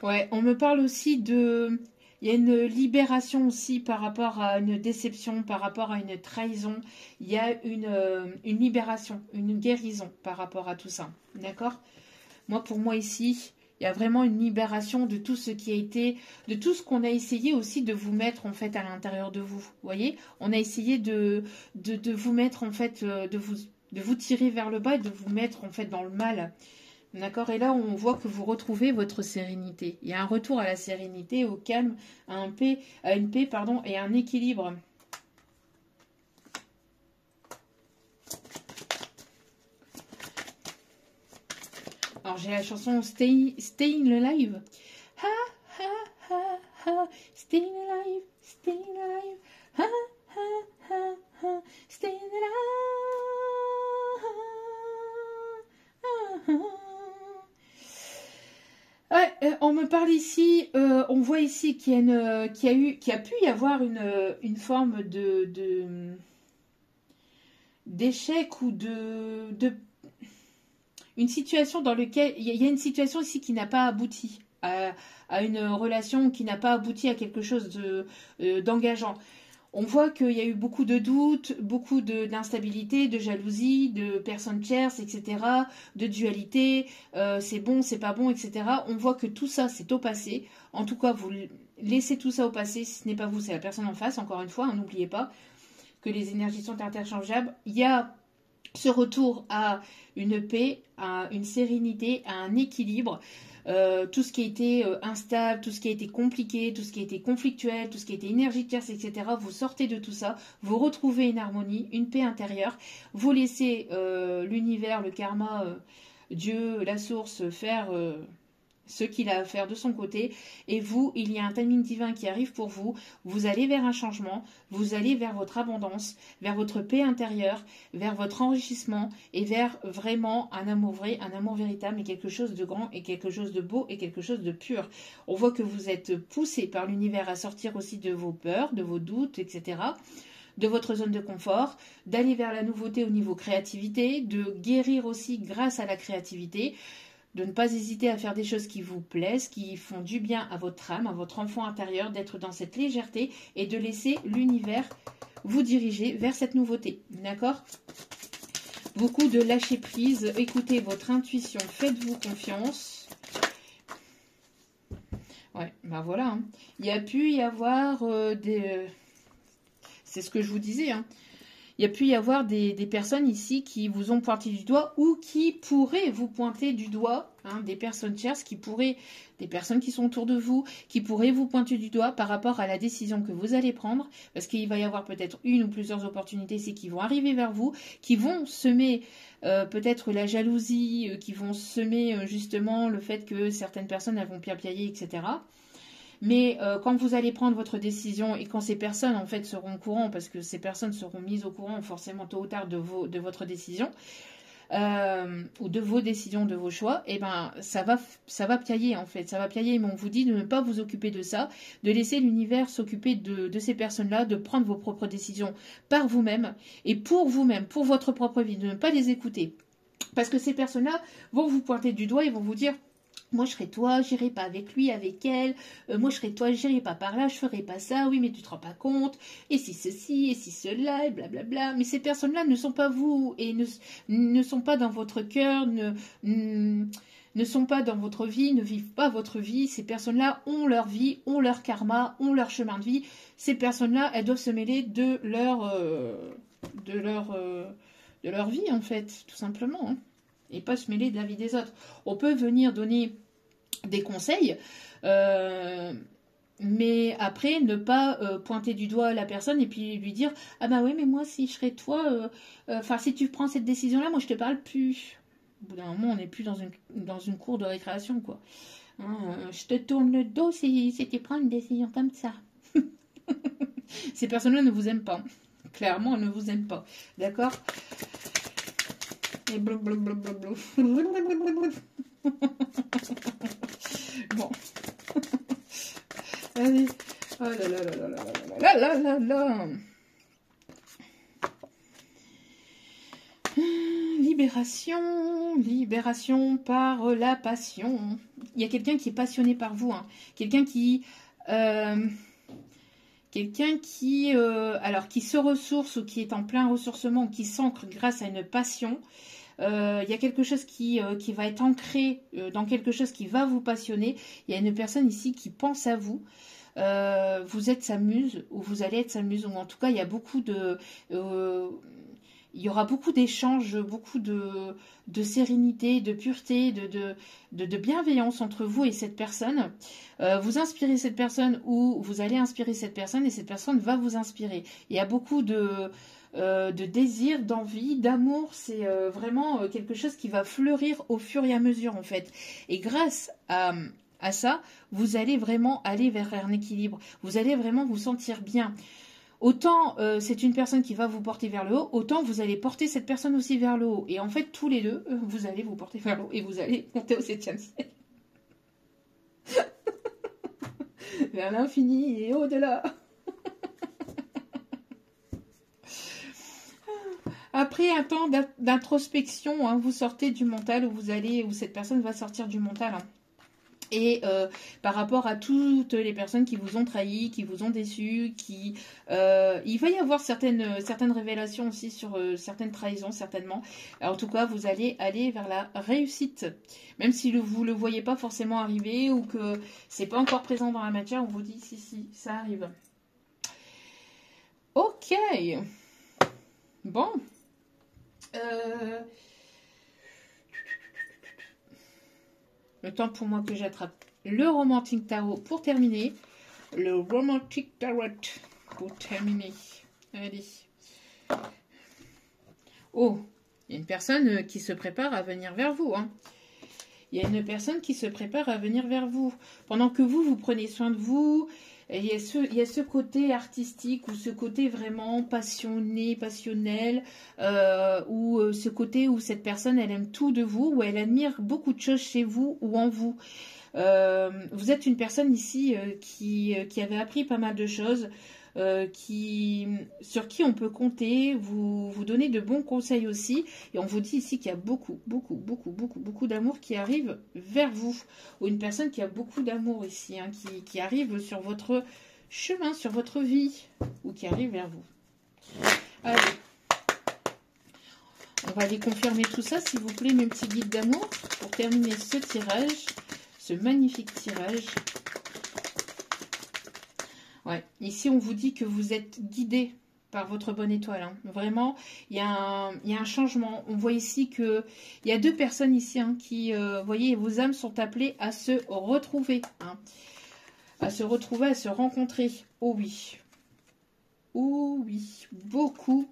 Ouais, on me parle aussi de... Il y a une libération aussi par rapport à une déception, par rapport à une trahison. Il y a une libération, une guérison par rapport à tout ça. D'accord? Pour moi ici, il y a vraiment une libération de tout ce qui a été, de tout ce qu'on a essayé aussi de vous mettre en fait à l'intérieur de vous. Vous voyez? On a essayé de vous mettre en fait, de vous tirer vers le bas et de vous mettre en fait dans le mal. D'accord? Et là, on voit que vous retrouvez votre sérénité. Il y a un retour à la sérénité, au calme, à une paix, pardon, et à un équilibre. Alors, j'ai la chanson Staying Alive. Ha, ha, ha, ha. Staying alive, staying alive. Ha, ha, ha, ha. Staying alive. Ha, ha. Ouais, on me parle ici, on voit ici qu'il y a pu y avoir une forme d'échec ou une situation dans laquelle il y a une situation ici qui n'a pas abouti à une relation, qui n'a pas abouti à quelque chose d'engageant. On voit qu'il y a eu beaucoup de doutes, beaucoup d'instabilité, de jalousie, de personnes tierces, etc., de dualité, c'est bon, c'est pas bon, etc. On voit que tout ça, c'est au passé. En tout cas, vous laissez tout ça au passé. Si ce n'est pas vous, c'est la personne en face. Encore une fois, hein, n'oubliez pas que les énergies sont interchangeables. Il y a ce retour à une paix, à une sérénité, à un équilibre. Tout ce qui a été instable, tout ce qui a été compliqué, tout ce qui a été conflictuel, tout ce qui a été énergie tierce, etc. Vous sortez de tout ça, vous retrouvez une harmonie, une paix intérieure, vous laissez l'univers, le karma, Dieu, la source, faire ce qu'il a à faire de son côté, et vous, il y a un timing divin qui arrive pour vous, vous allez vers un changement, vous allez vers votre abondance, vers votre paix intérieure, vers votre enrichissement, et vers vraiment un amour vrai, un amour véritable, et quelque chose de grand, et quelque chose de beau, et quelque chose de pur. On voit que vous êtes poussé par l'univers à sortir aussi de vos peurs, de vos doutes, etc., de votre zone de confort, d'aller vers la nouveauté au niveau créativité, de guérir aussi grâce à la créativité, de ne pas hésiter à faire des choses qui vous plaisent, qui font du bien à votre âme, à votre enfant intérieur, d'être dans cette légèreté et de laisser l'univers vous diriger vers cette nouveauté. D'accord? Beaucoup de lâcher prise, écoutez votre intuition, faites-vous confiance. Ouais, ben voilà. Hein. Il y a pu y avoir des... c'est ce que je vous disais, hein. Il y a pu y avoir des personnes ici qui vous ont pointé du doigt ou qui pourraient vous pointer du doigt, hein, des personnes tierces qui pourraient, des personnes qui sont autour de vous, qui pourraient vous pointer du doigt par rapport à la décision que vous allez prendre, parce qu'il va y avoir peut-être une ou plusieurs opportunités ici qui vont arriver vers vous, qui vont semer peut-être la jalousie, qui vont semer justement le fait que certaines personnes elles vont piapiailler, etc. Mais quand vous allez prendre votre décision et quand ces personnes en fait seront au courant, parce que ces personnes seront mises au courant forcément tôt ou tard de votre décision, ou de vos décisions, de vos choix, et ben ça va piailler en fait, ça va piailler. Mais on vous dit de ne pas vous occuper de ça, de laisser l'univers s'occuper de ces personnes-là, de prendre vos propres décisions par vous-même et pour vous-même, pour votre propre vie, de ne pas les écouter. Parce que ces personnes-là vont vous pointer du doigt et vont vous dire: moi, je serais toi, j'irai pas avec lui, avec elle. Moi, je serais toi, j'irai pas par là, je ferai pas ça. Oui, mais tu te rends pas compte. Et si ceci, et si cela, et blablabla. Mais ces personnes-là ne sont pas vous et ne sont pas dans votre cœur, ne sont pas dans votre vie, ne vivent pas votre vie. Ces personnes-là ont leur vie, ont leur karma, ont leur chemin de vie. Ces personnes-là, elles doivent se mêler de leur vie, en fait, tout simplement. Hein. Et pas se mêler de la vie des autres. On peut venir donner des conseils, mais après ne pas pointer du doigt la personne et puis lui dire: ah bah oui mais moi si je serais toi, enfin si tu prends cette décision là, moi je te parle plus. Au bout d'un moment on n'est plus dans une cour de récréation quoi. Hein, je te tourne le dos si tu prends une décision comme ça. Ces personnes là ne vous aiment pas, clairement elles ne vous aiment pas, d'accord. Et blablabla. Bon. Allez. Oh là là là là là là là là là. Libération, libération par la passion. Il y a quelqu'un qui est passionné par vous, hein. Quelqu'un qui alors qui se ressource ou qui est en plein ressourcement, ou qui s'ancre grâce à une passion. Il y a quelque chose qui va être ancré dans quelque chose qui va vous passionner. Il y a une personne ici qui pense à vous. Vous êtes sa muse, ou vous allez être sa muse, ou en tout cas il y a beaucoup de... il y aura beaucoup d'échanges, beaucoup de sérénité, de pureté, de bienveillance entre vous et cette personne. Vous inspirez cette personne ou vous allez inspirer cette personne et cette personne va vous inspirer. Il y a beaucoup de désir, d'envie, d'amour. C'est vraiment quelque chose qui va fleurir au fur et à mesure en fait. Et grâce à ça, vous allez vraiment aller vers un équilibre. Vous allez vraiment vous sentir bien. Autant c'est une personne qui va vous porter vers le haut, autant vous allez porter cette personne aussi vers le haut. Et en fait, tous les deux, vous allez vous porter vers le haut et vous allez monter au 7e ciel. Vers l'infini et au-delà. Après un temps d'introspection, hein, vous sortez du mental où cette personne va sortir du mental. Hein. Et par rapport à toutes les personnes qui vous ont trahi, qui vous ont déçu, il va y avoir certaines révélations aussi sur certaines trahisons, certainement. Alors, en tout cas, vous allez aller vers la réussite. Même si vous ne le voyez pas forcément arriver ou que c'est pas encore présent dans la matière, on vous dit si, ça arrive. Ok. Bon. Le temps pour moi que j'attrape le Romantic Tarot pour terminer. Le Romantic Tarot pour terminer. Allez. Oh, il y a une personne qui se prépare à venir vers vous. Hein. Il y a une personne qui se prépare à venir vers vous. Pendant que vous prenez soin de vous, il y a ce côté artistique ou ce côté vraiment passionné, passionnel, ou ce côté où cette personne, elle aime tout de vous, où elle admire beaucoup de choses chez vous ou en vous. Vous êtes une personne ici qui avait appris pas mal de choses, sur qui on peut compter, vous donner de bons conseils aussi. Et on vous dit ici qu'il y a beaucoup d'amour qui arrive vers vous. Ou une personne qui a beaucoup d'amour ici, hein, qui arrive sur votre chemin, sur votre vie, ou qui arrive vers vous. Allez. On va aller confirmer tout ça, s'il vous plaît, mes petits guides d'amour, pour terminer ce tirage, ce magnifique tirage. Ouais, ici on vous dit que vous êtes guidé par votre bonne étoile. Hein. Vraiment, il y a un changement. On voit ici qu'il y a deux personnes ici hein, qui, vous voyez, vos âmes sont appelées à se retrouver. Hein. À se retrouver, à se rencontrer. Oh oui. Oh oui. Beaucoup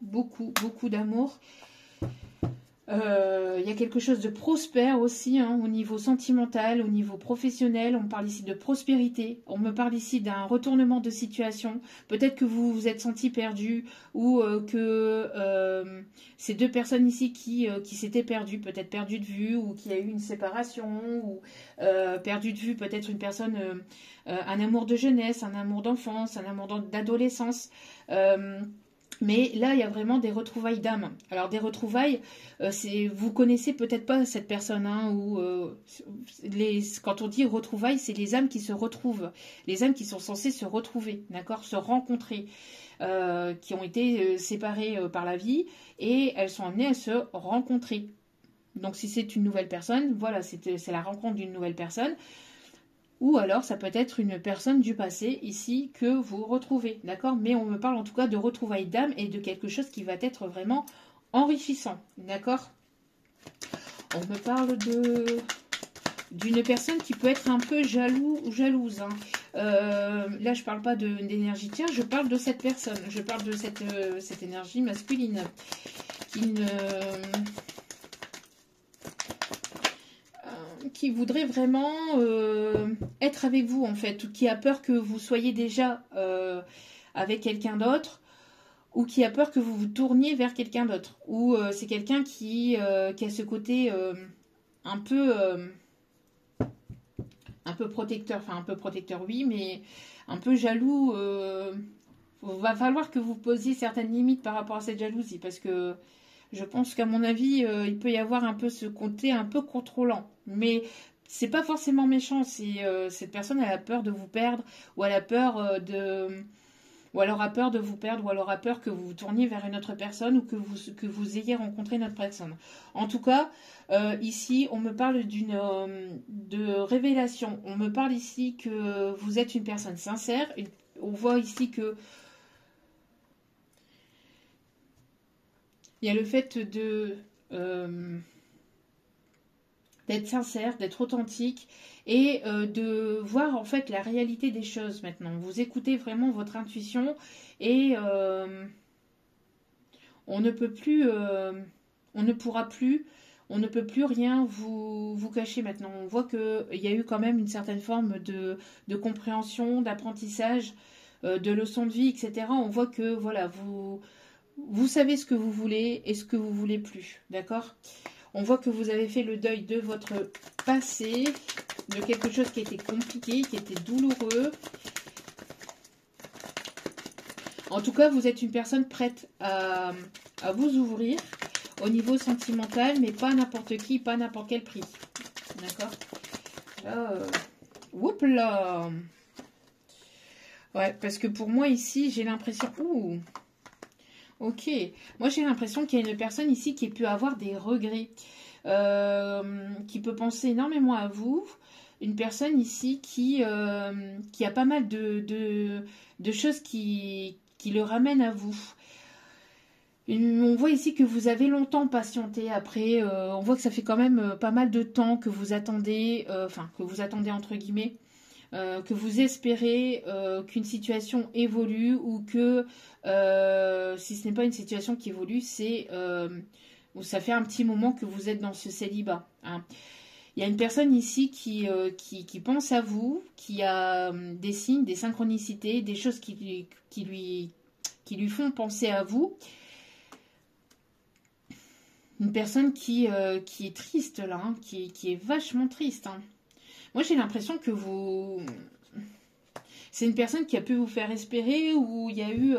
d'amour. Il y a quelque chose de prospère aussi hein, au niveau sentimental, au niveau professionnel. On parle ici de prospérité. On me parle ici d'un retournement de situation. Peut-être que vous vous êtes senti perdu ou que ces deux personnes ici qui s'étaient perdues, peut-être perdues de vue ou qui a eu une séparation ou perdu de vue peut-être une personne, un amour de jeunesse, un amour d'enfance, un amour d'adolescence. Mais là, il y a vraiment des retrouvailles d'âme. Alors, des retrouvailles, vous connaissez peut-être pas cette personne, hein, ou quand on dit retrouvailles, c'est les âmes qui se retrouvent, les âmes qui sont censées se retrouver, d'accord, se rencontrer, qui ont été séparées par la vie, et elles sont amenées à se rencontrer. Donc, si c'est une nouvelle personne, voilà, c'est la rencontre d'une nouvelle personne. Ou alors, ça peut être une personne du passé, ici, que vous retrouvez, d'accord? Mais on me parle en tout cas de retrouvailles d'âme et de quelque chose qui va être vraiment enrichissant, d'accord? On me parle d'une personne qui peut être un peu jaloux ou jalouse. Hein. Là, je parle pas d'énergie tiers, je parle de cette personne. Je parle de cette énergie masculine qui voudrait vraiment être avec vous en fait, ou qui a peur que vous soyez déjà avec quelqu'un d'autre, ou qui a peur que vous vous tourniez vers quelqu'un d'autre, ou c'est quelqu'un qui a ce côté un peu protecteur, enfin un peu protecteur oui, mais un peu jaloux. Va falloir que vous posiez certaines limites par rapport à cette jalousie, parce que je pense qu'à mon avis, il peut y avoir un peu ce côté un peu contrôlant. Mais c'est pas forcément méchant. Cette personne, elle a peur de vous perdre, ou elle a peur ou alors a peur de vous perdre, ou alors a peur que vous vous tourniez vers une autre personne, ou que vous ayez rencontré une autre personne. En tout cas, ici, on me parle de révélation. On me parle ici que vous êtes une personne sincère. On voit ici que il y a le fait d'être sincère, d'être authentique et de voir en fait la réalité des choses maintenant. Vous écoutez vraiment votre intuition et on ne peut plus, on ne pourra plus, on ne peut plus rien vous cacher maintenant. On voit qu'il y a eu quand même une certaine forme de compréhension, d'apprentissage, de leçons de vie, etc. On voit que voilà, vous savez ce que vous voulez et ce que vous voulez plus, d'accord? On voit que vous avez fait le deuil de votre passé, de quelque chose qui était compliqué, qui était douloureux. En tout cas, vous êtes une personne prête à vous ouvrir au niveau sentimental, mais pas n'importe qui, pas n'importe quel prix, d'accord? Oups là! Ouais, parce que pour moi ici, j'ai l'impression... Ouh! Ok, moi j'ai l'impression qu'il y a une personne ici qui peut avoir des regrets, qui peut penser énormément à vous. Une personne ici qui a pas mal de choses qui le ramènent à vous. On voit ici que vous avez longtemps patienté. Après, on voit que ça fait quand même pas mal de temps que vous attendez, enfin, que vous attendez entre guillemets, que vous espérez qu'une situation évolue ou que, si ce n'est pas une situation qui évolue, c'est ça fait un petit moment que vous êtes dans ce célibat, hein. Il y a une personne ici qui pense à vous, qui a des signes, des synchronicités, des choses qui lui font penser à vous. Une personne qui est triste là, hein, qui est vachement triste, hein. Moi j'ai l'impression que vous... C'est une personne qui a pu vous faire espérer, ou il y a eu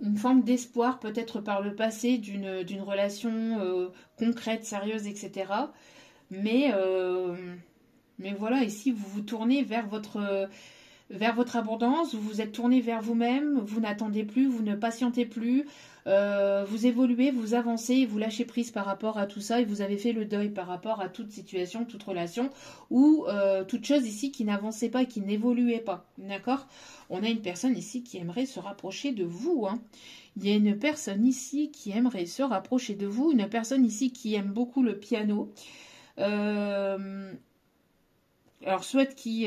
une forme d'espoir peut-être par le passé d'une relation concrète, sérieuse, etc. Mais, euh, mais voilà, ici vous vous tournez vers votre abondance, vous vous êtes tourné vers vous-même, vous n'attendez plus, vous ne patientez plus, vous évoluez, vous avancez, vous lâchez prise par rapport à tout ça et vous avez fait le deuil par rapport à toute situation, toute relation ou toute chose ici qui n'avançait pas et qui n'évoluait pas. D'accord? On a une personne ici qui aimerait se rapprocher de vous, hein. Il y a une personne ici qui aimerait se rapprocher de vous, une personne ici qui aime beaucoup le piano. Euh, alors, soit qui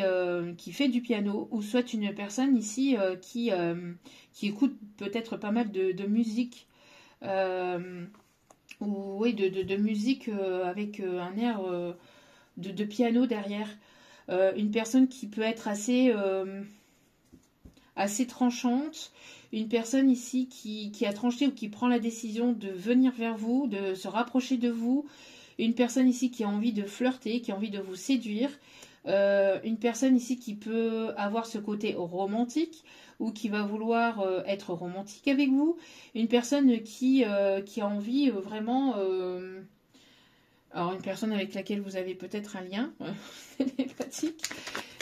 fait du piano, ou soit une personne ici qui écoute peut-être pas mal de musique, euh, ou oui, de musique avec un air de piano derrière. Une personne qui peut être assez tranchante, une personne ici qui a tranché ou qui prend la décision de venir vers vous, de se rapprocher de vous, une personne ici qui a envie de flirter, qui a envie de vous séduire, une personne ici qui peut avoir ce côté romantique ou qui va vouloir être romantique avec vous, une personne qui a envie vraiment... alors une personne avec laquelle vous avez peut-être un lien télépathique,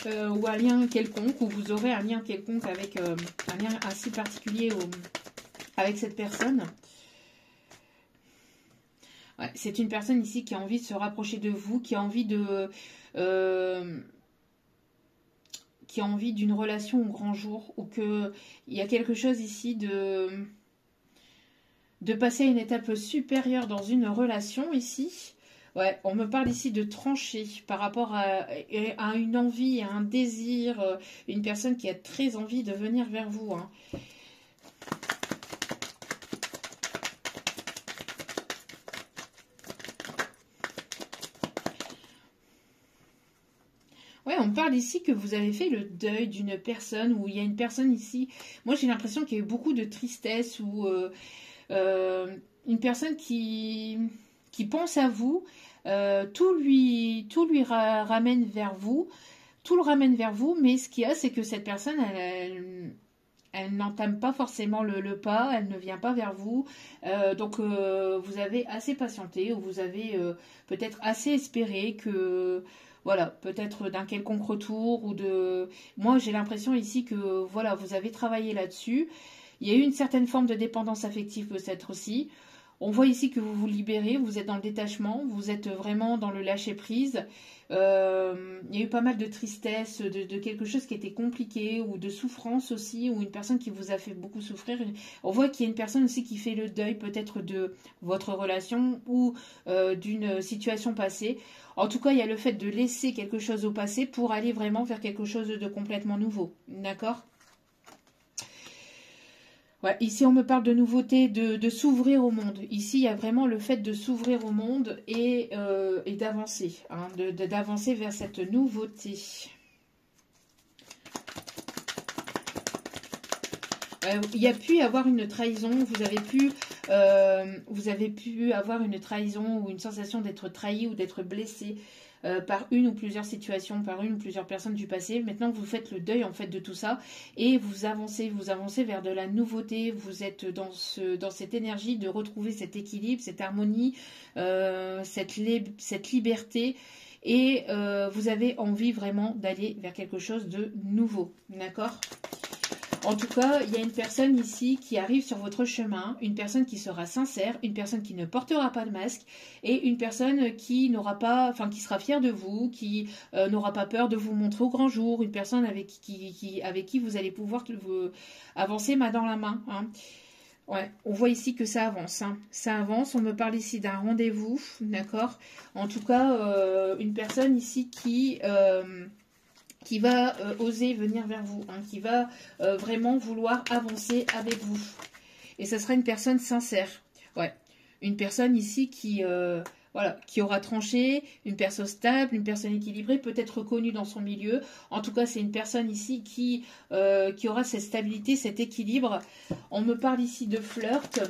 ou un lien quelconque, ou vous aurez un lien quelconque avec un lien assez particulier avec cette personne. Ouais, c'est une personne ici qui a envie de se rapprocher de vous, euh, qui a envie d'une relation au grand jour, ou que il y a quelque chose ici de passer à une étape supérieure dans une relation ici. Ouais, on me parle ici de trancher par rapport à une envie, à un désir, une personne qui a très envie de venir vers vous, hein. Ouais, on parle ici que vous avez fait le deuil d'une personne, ou il y a une personne ici. Moi, j'ai l'impression qu'il y a eu beaucoup de tristesse, ou euh, une personne qui pense à vous, ramène vers vous, tout le ramène vers vous, mais ce qu'il y a, c'est que cette personne, elle n'entame pas forcément le pas, elle ne vient pas vers vous. Donc vous avez assez patienté, ou vous avez peut-être assez espéré que, voilà, peut-être d'un quelconque retour, ou de... Moi, j'ai l'impression ici que, voilà, vous avez travaillé là-dessus. Il y a eu une certaine forme de dépendance affective peut-être aussi. On voit ici que vous vous libérez, vous êtes dans le détachement, vous êtes vraiment dans le lâcher-prise. Il y a eu pas mal de tristesse, de quelque chose qui était compliqué, ou de souffrance aussi, ou une personne qui vous a fait beaucoup souffrir. On voit qu'il y a une personne aussi qui fait le deuil peut-être de votre relation, ou d'une situation passée. En tout cas, il y a le fait de laisser quelque chose au passé pour aller vraiment vers quelque chose de complètement nouveau. D'accord? Ouais, ici, on me parle de nouveauté, de s'ouvrir au monde. Ici, il y a vraiment le fait de s'ouvrir au monde et d'avancer, hein, d'avancer vers cette nouveauté. Il y a pu y avoir une trahison, vous avez pu avoir une trahison ou une sensation d'être trahi ou d'être blessé par une ou plusieurs situations, par une ou plusieurs personnes du passé. Maintenant, vous faites le deuil en fait de tout ça et vous avancez vers de la nouveauté. Vous êtes dans cette énergie de retrouver cet équilibre, cette harmonie, cette liberté. Et vous avez envie vraiment d'aller vers quelque chose de nouveau. D'accord ? En tout cas, il y a une personne ici qui arrive sur votre chemin, une personne qui sera sincère, une personne qui ne portera pas de masque et une personne qui n'aura pas, enfin qui sera fière de vous, qui n'aura pas peur de vous montrer au grand jour, une personne avec qui vous allez pouvoir avancer main dans la main, hein. Ouais, on voit ici que ça avance, hein. Ça avance, on me parle ici d'un rendez-vous, d'accord? En tout cas, une personne ici qui va oser venir vers vous, hein, qui va vraiment vouloir avancer avec vous. Et ça sera une personne sincère. Ouais, une personne ici voilà, qui aura tranché, une personne stable, une personne équilibrée, peut-être reconnue dans son milieu. En tout cas, c'est une personne ici qui aura cette stabilité, cet équilibre. On me parle ici de flirt.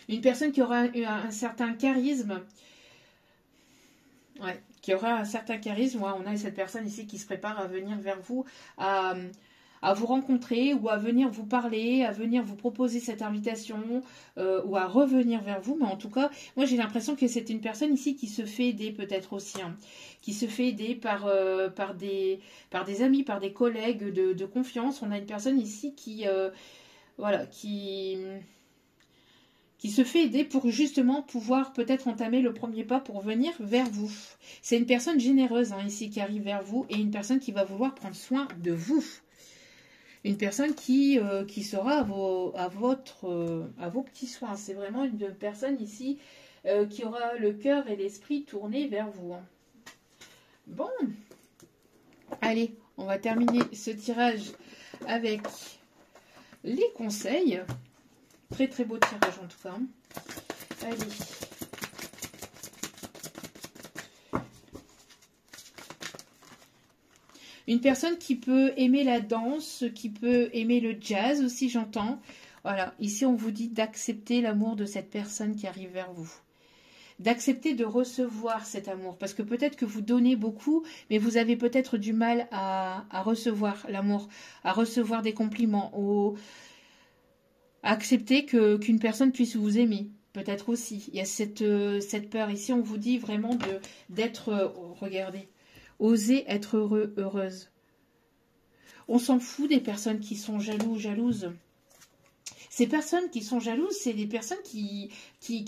Une personne qui aura un certain charisme. Ouais, qui aura un certain charisme. Ouais, on a cette personne ici qui se prépare à venir vers vous, à vous rencontrer ou à venir vous parler, à venir vous proposer cette invitation ou à revenir vers vous. Mais en tout cas, moi j'ai l'impression que c'est une personne ici qui se fait aider peut-être aussi, hein, qui se fait aider par des amis, par des collègues de confiance. On a une personne ici voilà, qui se fait aider pour justement pouvoir peut-être entamer le premier pas pour venir vers vous. C'est une personne généreuse, hein, ici qui arrive vers vous et une personne qui va vouloir prendre soin de vous. Une personne qui sera à vos petits soins. C'est vraiment une personne ici qui aura le cœur et l'esprit tournés vers vous, hein. Bon, allez, on va terminer ce tirage avec les conseils. Très très beau tirage en tout cas. Allez. Une personne qui peut aimer la danse, qui peut aimer le jazz aussi, j'entends. Voilà, ici on vous dit d'accepter l'amour de cette personne qui arrive vers vous. D'accepter de recevoir cet amour. Parce que peut-être que vous donnez beaucoup, mais vous avez peut-être du mal à recevoir l'amour, à recevoir des compliments, à accepter qu'une personne puisse vous aimer. Peut-être aussi. Il y a cette peur. Ici on vous dit vraiment d'être, regardez, oser être heureux, heureuse. On s'en fout des personnes qui sont jaloux, jalouses. Ces personnes qui sont jalouses, c'est des personnes qui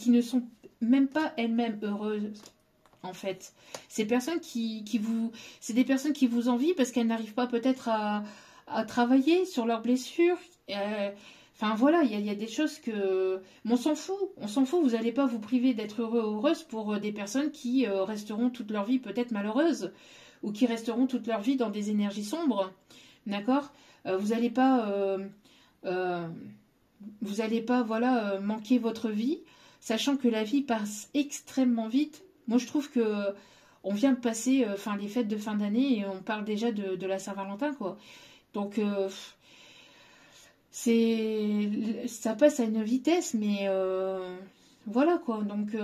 ne sont même pas elles-mêmes heureuses, en fait. C'est des personnes qui vous envient parce qu'elles n'arrivent pas peut-être à travailler sur leurs blessures. Enfin voilà, il y a des choses que... Mais on s'en fout, vous n'allez pas vous priver d'être heureux ou heureuse pour des personnes qui resteront toute leur vie peut-être malheureuses ou qui resteront toute leur vie dans des énergies sombres. D'accord, vous n'allez pas, voilà, manquer votre vie, sachant que la vie passe extrêmement vite. Moi, je trouve que on vient de passer, les fêtes de fin d'année et on parle déjà de la Saint-Valentin, quoi. Donc, ça passe à une vitesse, mais voilà quoi. Donc,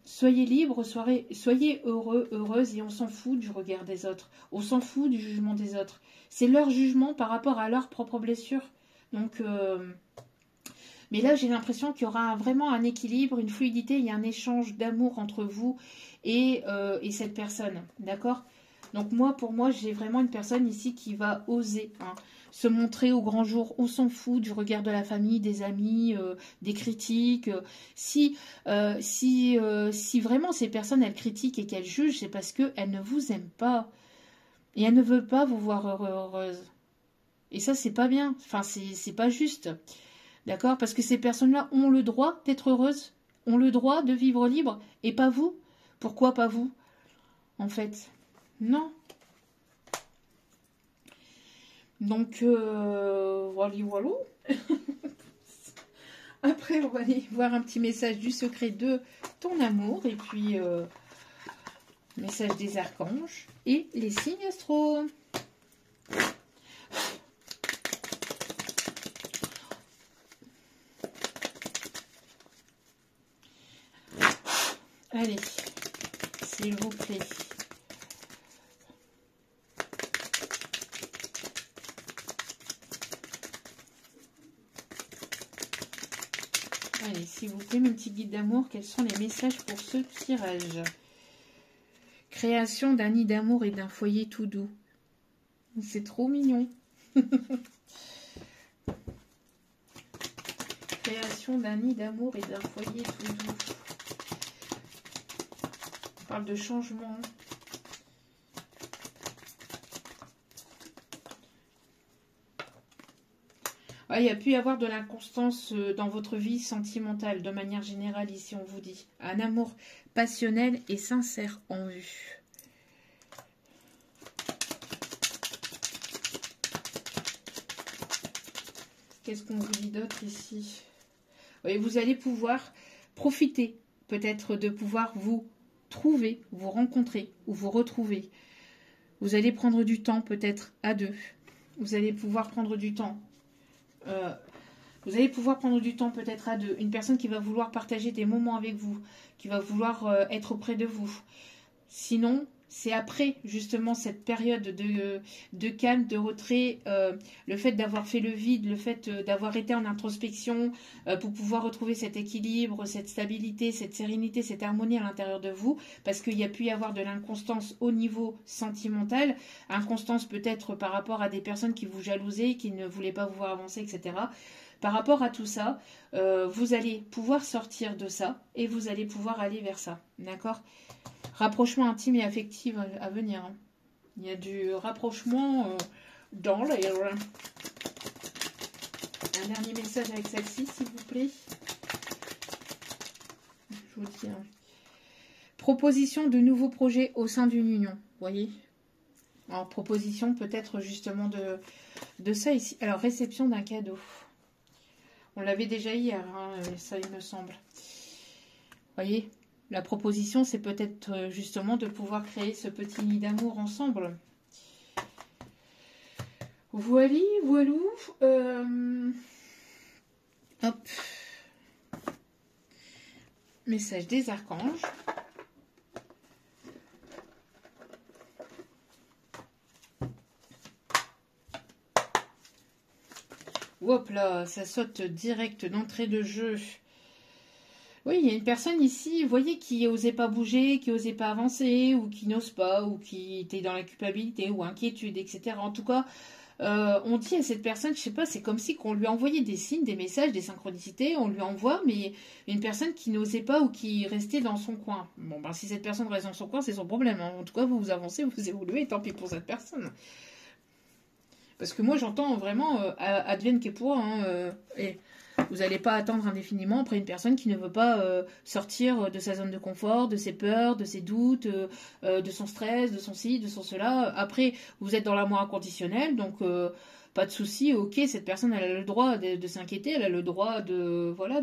soyez libres, soyez heureux, heureuse, et on s'en fout du regard des autres. On s'en fout du jugement des autres. C'est leur jugement par rapport à leurs propres blessures. Donc, mais là, j'ai l'impression qu'il y aura vraiment un équilibre, une fluidité, il y a un échange d'amour entre vous et cette personne. D'accord? Donc pour moi, j'ai vraiment une personne ici qui va oser, hein, se montrer au grand jour. On s'en fout du regard de la famille, des amis, des critiques. Si vraiment ces personnes, elles critiquent et qu'elles jugent, c'est parce qu'elles ne vous aiment pas. Et elles ne veulent pas vous voir heureuse. Et ça, c'est pas bien. Enfin, c'est pas juste. D'accord? Parce que ces personnes-là ont le droit d'être heureuses, ont le droit de vivre libre, et pas vous. Pourquoi pas vous, en fait? Non. Donc, voilà, voilà. Après, on va aller voir un petit message du secret de ton amour, et puis, message des archanges, et les signes astro. Allez, s'il vous plaît. Allez, s'il vous plaît, mes petits guides d'amour, quels sont les messages pour ce tirage? Création d'un nid d'amour et d'un foyer tout doux. C'est trop mignon. Création d'un nid d'amour et d'un foyer tout doux. On parle de changement. Il y a pu y avoir de l'inconstance dans votre vie sentimentale, de manière générale, ici on vous dit. Un amour passionnel et sincère en vue. Qu'est-ce qu'on vous dit d'autre ici? Oui, vous allez pouvoir profiter peut-être de pouvoir vous trouver, vous rencontrer ou vous retrouver. Vous allez prendre du temps peut-être à deux. Vous allez pouvoir prendre du temps. Vous allez pouvoir prendre du temps peut-être à deux. Une personne qui va vouloir partager des moments avec vous, qui va vouloir être auprès de vous. Sinon, c'est après justement cette période de calme, de retrait, le fait d'avoir fait le vide, le fait d'avoir été en introspection pour pouvoir retrouver cet équilibre, cette stabilité, cette sérénité, cette harmonie à l'intérieur de vous, parce qu'il y a pu y avoir de l'inconstance au niveau sentimental, inconstance peut-être par rapport à des personnes qui vous jalousaient, qui ne voulaient pas vous voir avancer, etc. Par rapport à tout ça, vous allez pouvoir sortir de ça et vous allez pouvoir aller vers ça, d'accord ? Rapprochement intime et affectif à venir. Hein. Il y a du rapprochement dans l'air. Un dernier message avec celle-ci, s'il vous plaît. Je vous dis. Hein. Proposition de nouveaux projets au sein d'une union. Vous voyez ? Alors, proposition peut-être justement de ça ici. Alors, réception d'un cadeau. On l'avait déjà hier, hein, ça il me semble. Vous voyez ? La proposition, c'est peut-être justement de pouvoir créer ce petit nid d'amour ensemble. Voilà, voilou. Hop. Message des archanges. Hop là, ça saute direct d'entrée de jeu. Oui, il y a une personne ici, vous voyez, qui n'osait pas bouger, qui n'osait pas avancer, ou qui n'ose pas, ou qui était dans la culpabilité, ou inquiétude, etc. En tout cas, on dit à cette personne, je sais pas, c'est comme si qu'on lui envoyait des signes, des messages, des synchronicités, on lui envoie, mais une personne qui n'osait pas ou qui restait dans son coin. Bon, ben, si cette personne reste dans son coin, c'est son problème. Hein. En tout cas, vous avancez, vous évoluez, tant pis pour cette personne. Parce que moi, j'entends vraiment advienne que pourra. Hein, et vous n'allez pas attendre indéfiniment après une personne qui ne veut pas sortir de sa zone de confort, de ses peurs, de ses doutes, de son stress, de son ci, de son cela. Après, vous êtes dans l'amour inconditionnel, donc pas de souci. Ok, cette personne, elle a le droit de s'inquiéter, elle a le droit de... Voilà,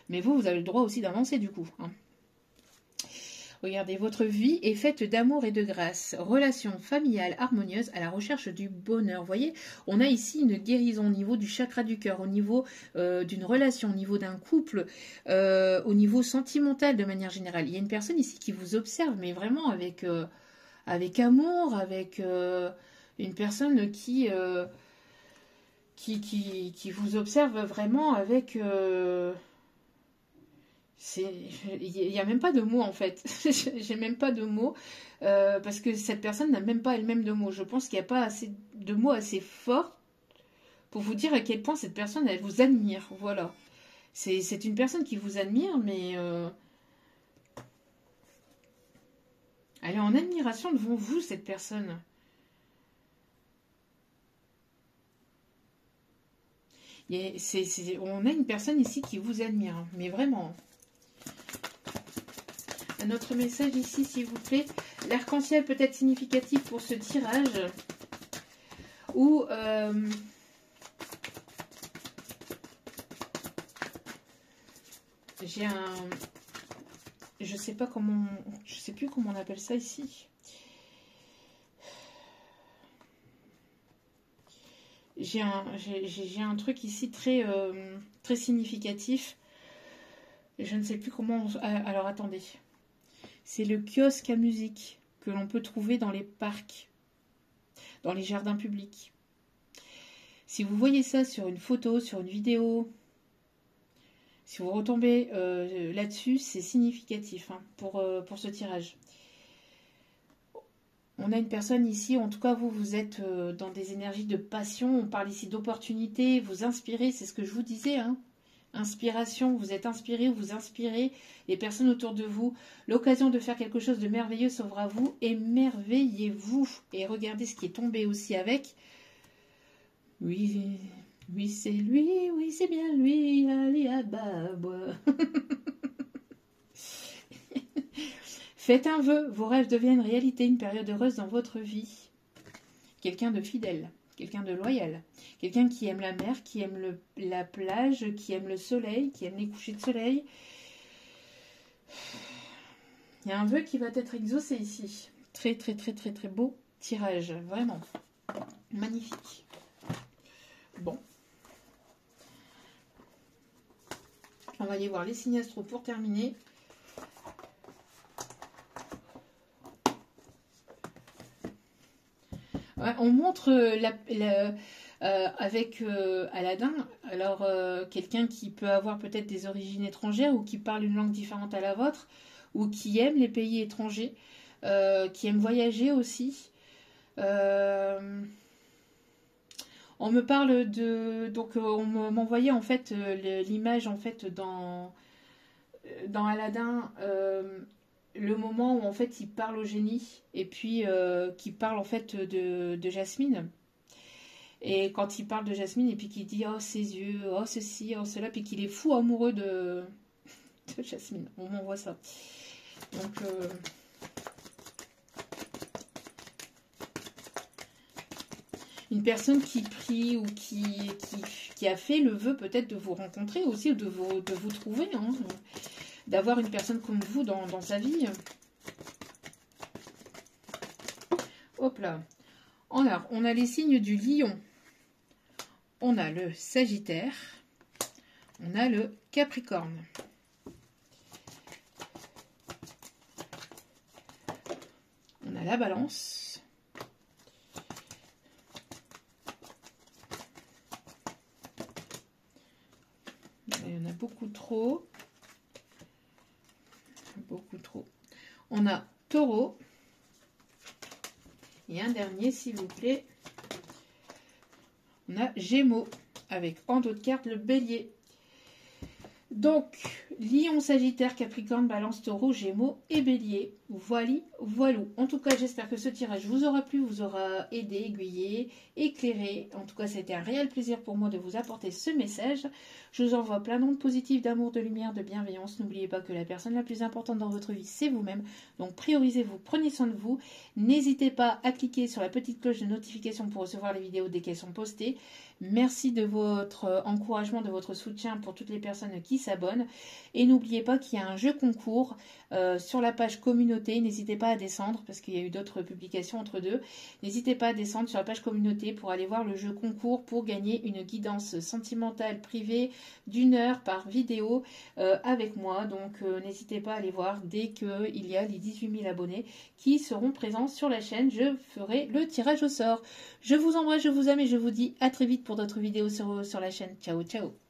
mais vous avez le droit aussi d'avancer du coup. Hein. Regardez, votre vie est faite d'amour et de grâce, relation familiale harmonieuse à la recherche du bonheur. Vous voyez, on a ici une guérison au niveau du chakra du cœur, au niveau d'une relation, au niveau d'un couple, au niveau sentimental de manière générale. Il y a une personne ici qui vous observe, mais vraiment avec amour, avec une personne qui vous observe vraiment avec... il n'y a même pas de mots en fait. J'ai même pas de mots parce que cette personne n'a même pas elle-même de mots. Je pense qu'il n'y a pas assez de mots assez forts pour vous dire à quel point cette personne elle vous admire. Voilà. C'est une personne qui vous admire, mais elle est en admiration devant vous, cette personne. On a une personne ici qui vous admire, hein, mais vraiment. Un autre message ici, s'il vous plaît. L'arc-en-ciel peut être significatif pour ce tirage. Ou j'ai un... Je sais pas comment... Je sais plus comment on appelle ça ici. J'ai un truc ici très, très significatif. Je ne sais plus comment... Alors, attendez. C'est le kiosque à musique que l'on peut trouver dans les parcs, dans les jardins publics. Si vous voyez ça sur une photo, sur une vidéo, si vous retombez là-dessus, c'est significatif hein, pour ce tirage. On a une personne ici, en tout cas vous êtes dans des énergies de passion, on parle ici d'opportunité, vous inspirez, c'est ce que je vous disais, hein. Inspiration, vous êtes inspiré, vous inspirez les personnes autour de vous. L'occasion de faire quelque chose de merveilleux s'ouvre à vous. Émerveillez-vous. Et regardez ce qui est tombé aussi avec. Oui, Oui, c'est lui, oui, c'est bien lui, Ali Ababa. Faites un vœu, vos rêves deviennent réalité, une période heureuse dans votre vie. Quelqu'un de fidèle, quelqu'un de loyal, quelqu'un qui aime la mer, qui aime la plage, qui aime le soleil, qui aime les couchers de soleil. Il y a un vœu qui va être exaucé ici. Très, très, très, très, très beau tirage, vraiment. Magnifique. Bon. On va aller voir les signes astro pour terminer. Ouais, on montre avec Aladdin, alors quelqu'un qui peut avoir peut-être des origines étrangères ou qui parle une langue différente à la vôtre ou qui aime les pays étrangers, qui aime voyager aussi. On me parle de... Donc on m'envoyait en fait l'image en fait dans Aladdin, le moment où en fait il parle au génie et puis qui parle en fait de Jasmine. Et quand il parle de Jasmine et puis qu'il dit oh ses yeux, oh ceci, oh cela, puis qu'il est fou amoureux de Jasmine. On m'envoie ça. Donc une personne qui prie ou qui a fait le vœu peut-être de vous rencontrer aussi ou de vous trouver, hein, d'avoir une personne comme vous dans sa vie. Hop là. Alors, on a les signes du lion. On a le Sagittaire. On a le Capricorne. On a la Balance. Il y en a beaucoup trop. Beaucoup trop. On a Taureau. Et un dernier, s'il vous plaît. On a Gémeaux, avec en d'autres cartes le Bélier. Donc, Lion, Sagittaire, Capricorne, Balance, Taureau, Gémeaux et Bélier. Voilou. En tout cas, j'espère que ce tirage vous aura plu, vous aura aidé, aiguillé, éclairé. En tout cas, c'était un réel plaisir pour moi de vous apporter ce message. Je vous envoie plein d'ondes positives, d'amour, de lumière, de bienveillance. N'oubliez pas que la personne la plus importante dans votre vie, c'est vous-même. Donc, priorisez-vous, prenez soin de vous. N'hésitez pas à cliquer sur la petite cloche de notification pour recevoir les vidéos dès qu'elles sont postées. Merci de votre encouragement, de votre soutien pour toutes les personnes qui s'abonnent. Et n'oubliez pas qu'il y a un jeu concours sur la page communauté. N'hésitez pas à descendre parce qu'il y a eu d'autres publications entre deux. N'hésitez pas à descendre sur la page communauté pour aller voir le jeu concours pour gagner une guidance sentimentale privée d'1 heure par vidéo avec moi. Donc n'hésitez pas à aller voir dès qu'il y a les 18 000 abonnés qui seront présents sur la chaîne. Je ferai le tirage au sort. Je vous embrasse, je vous aime et je vous dis à très vite pour d'autres vidéos sur la chaîne. Ciao, ciao.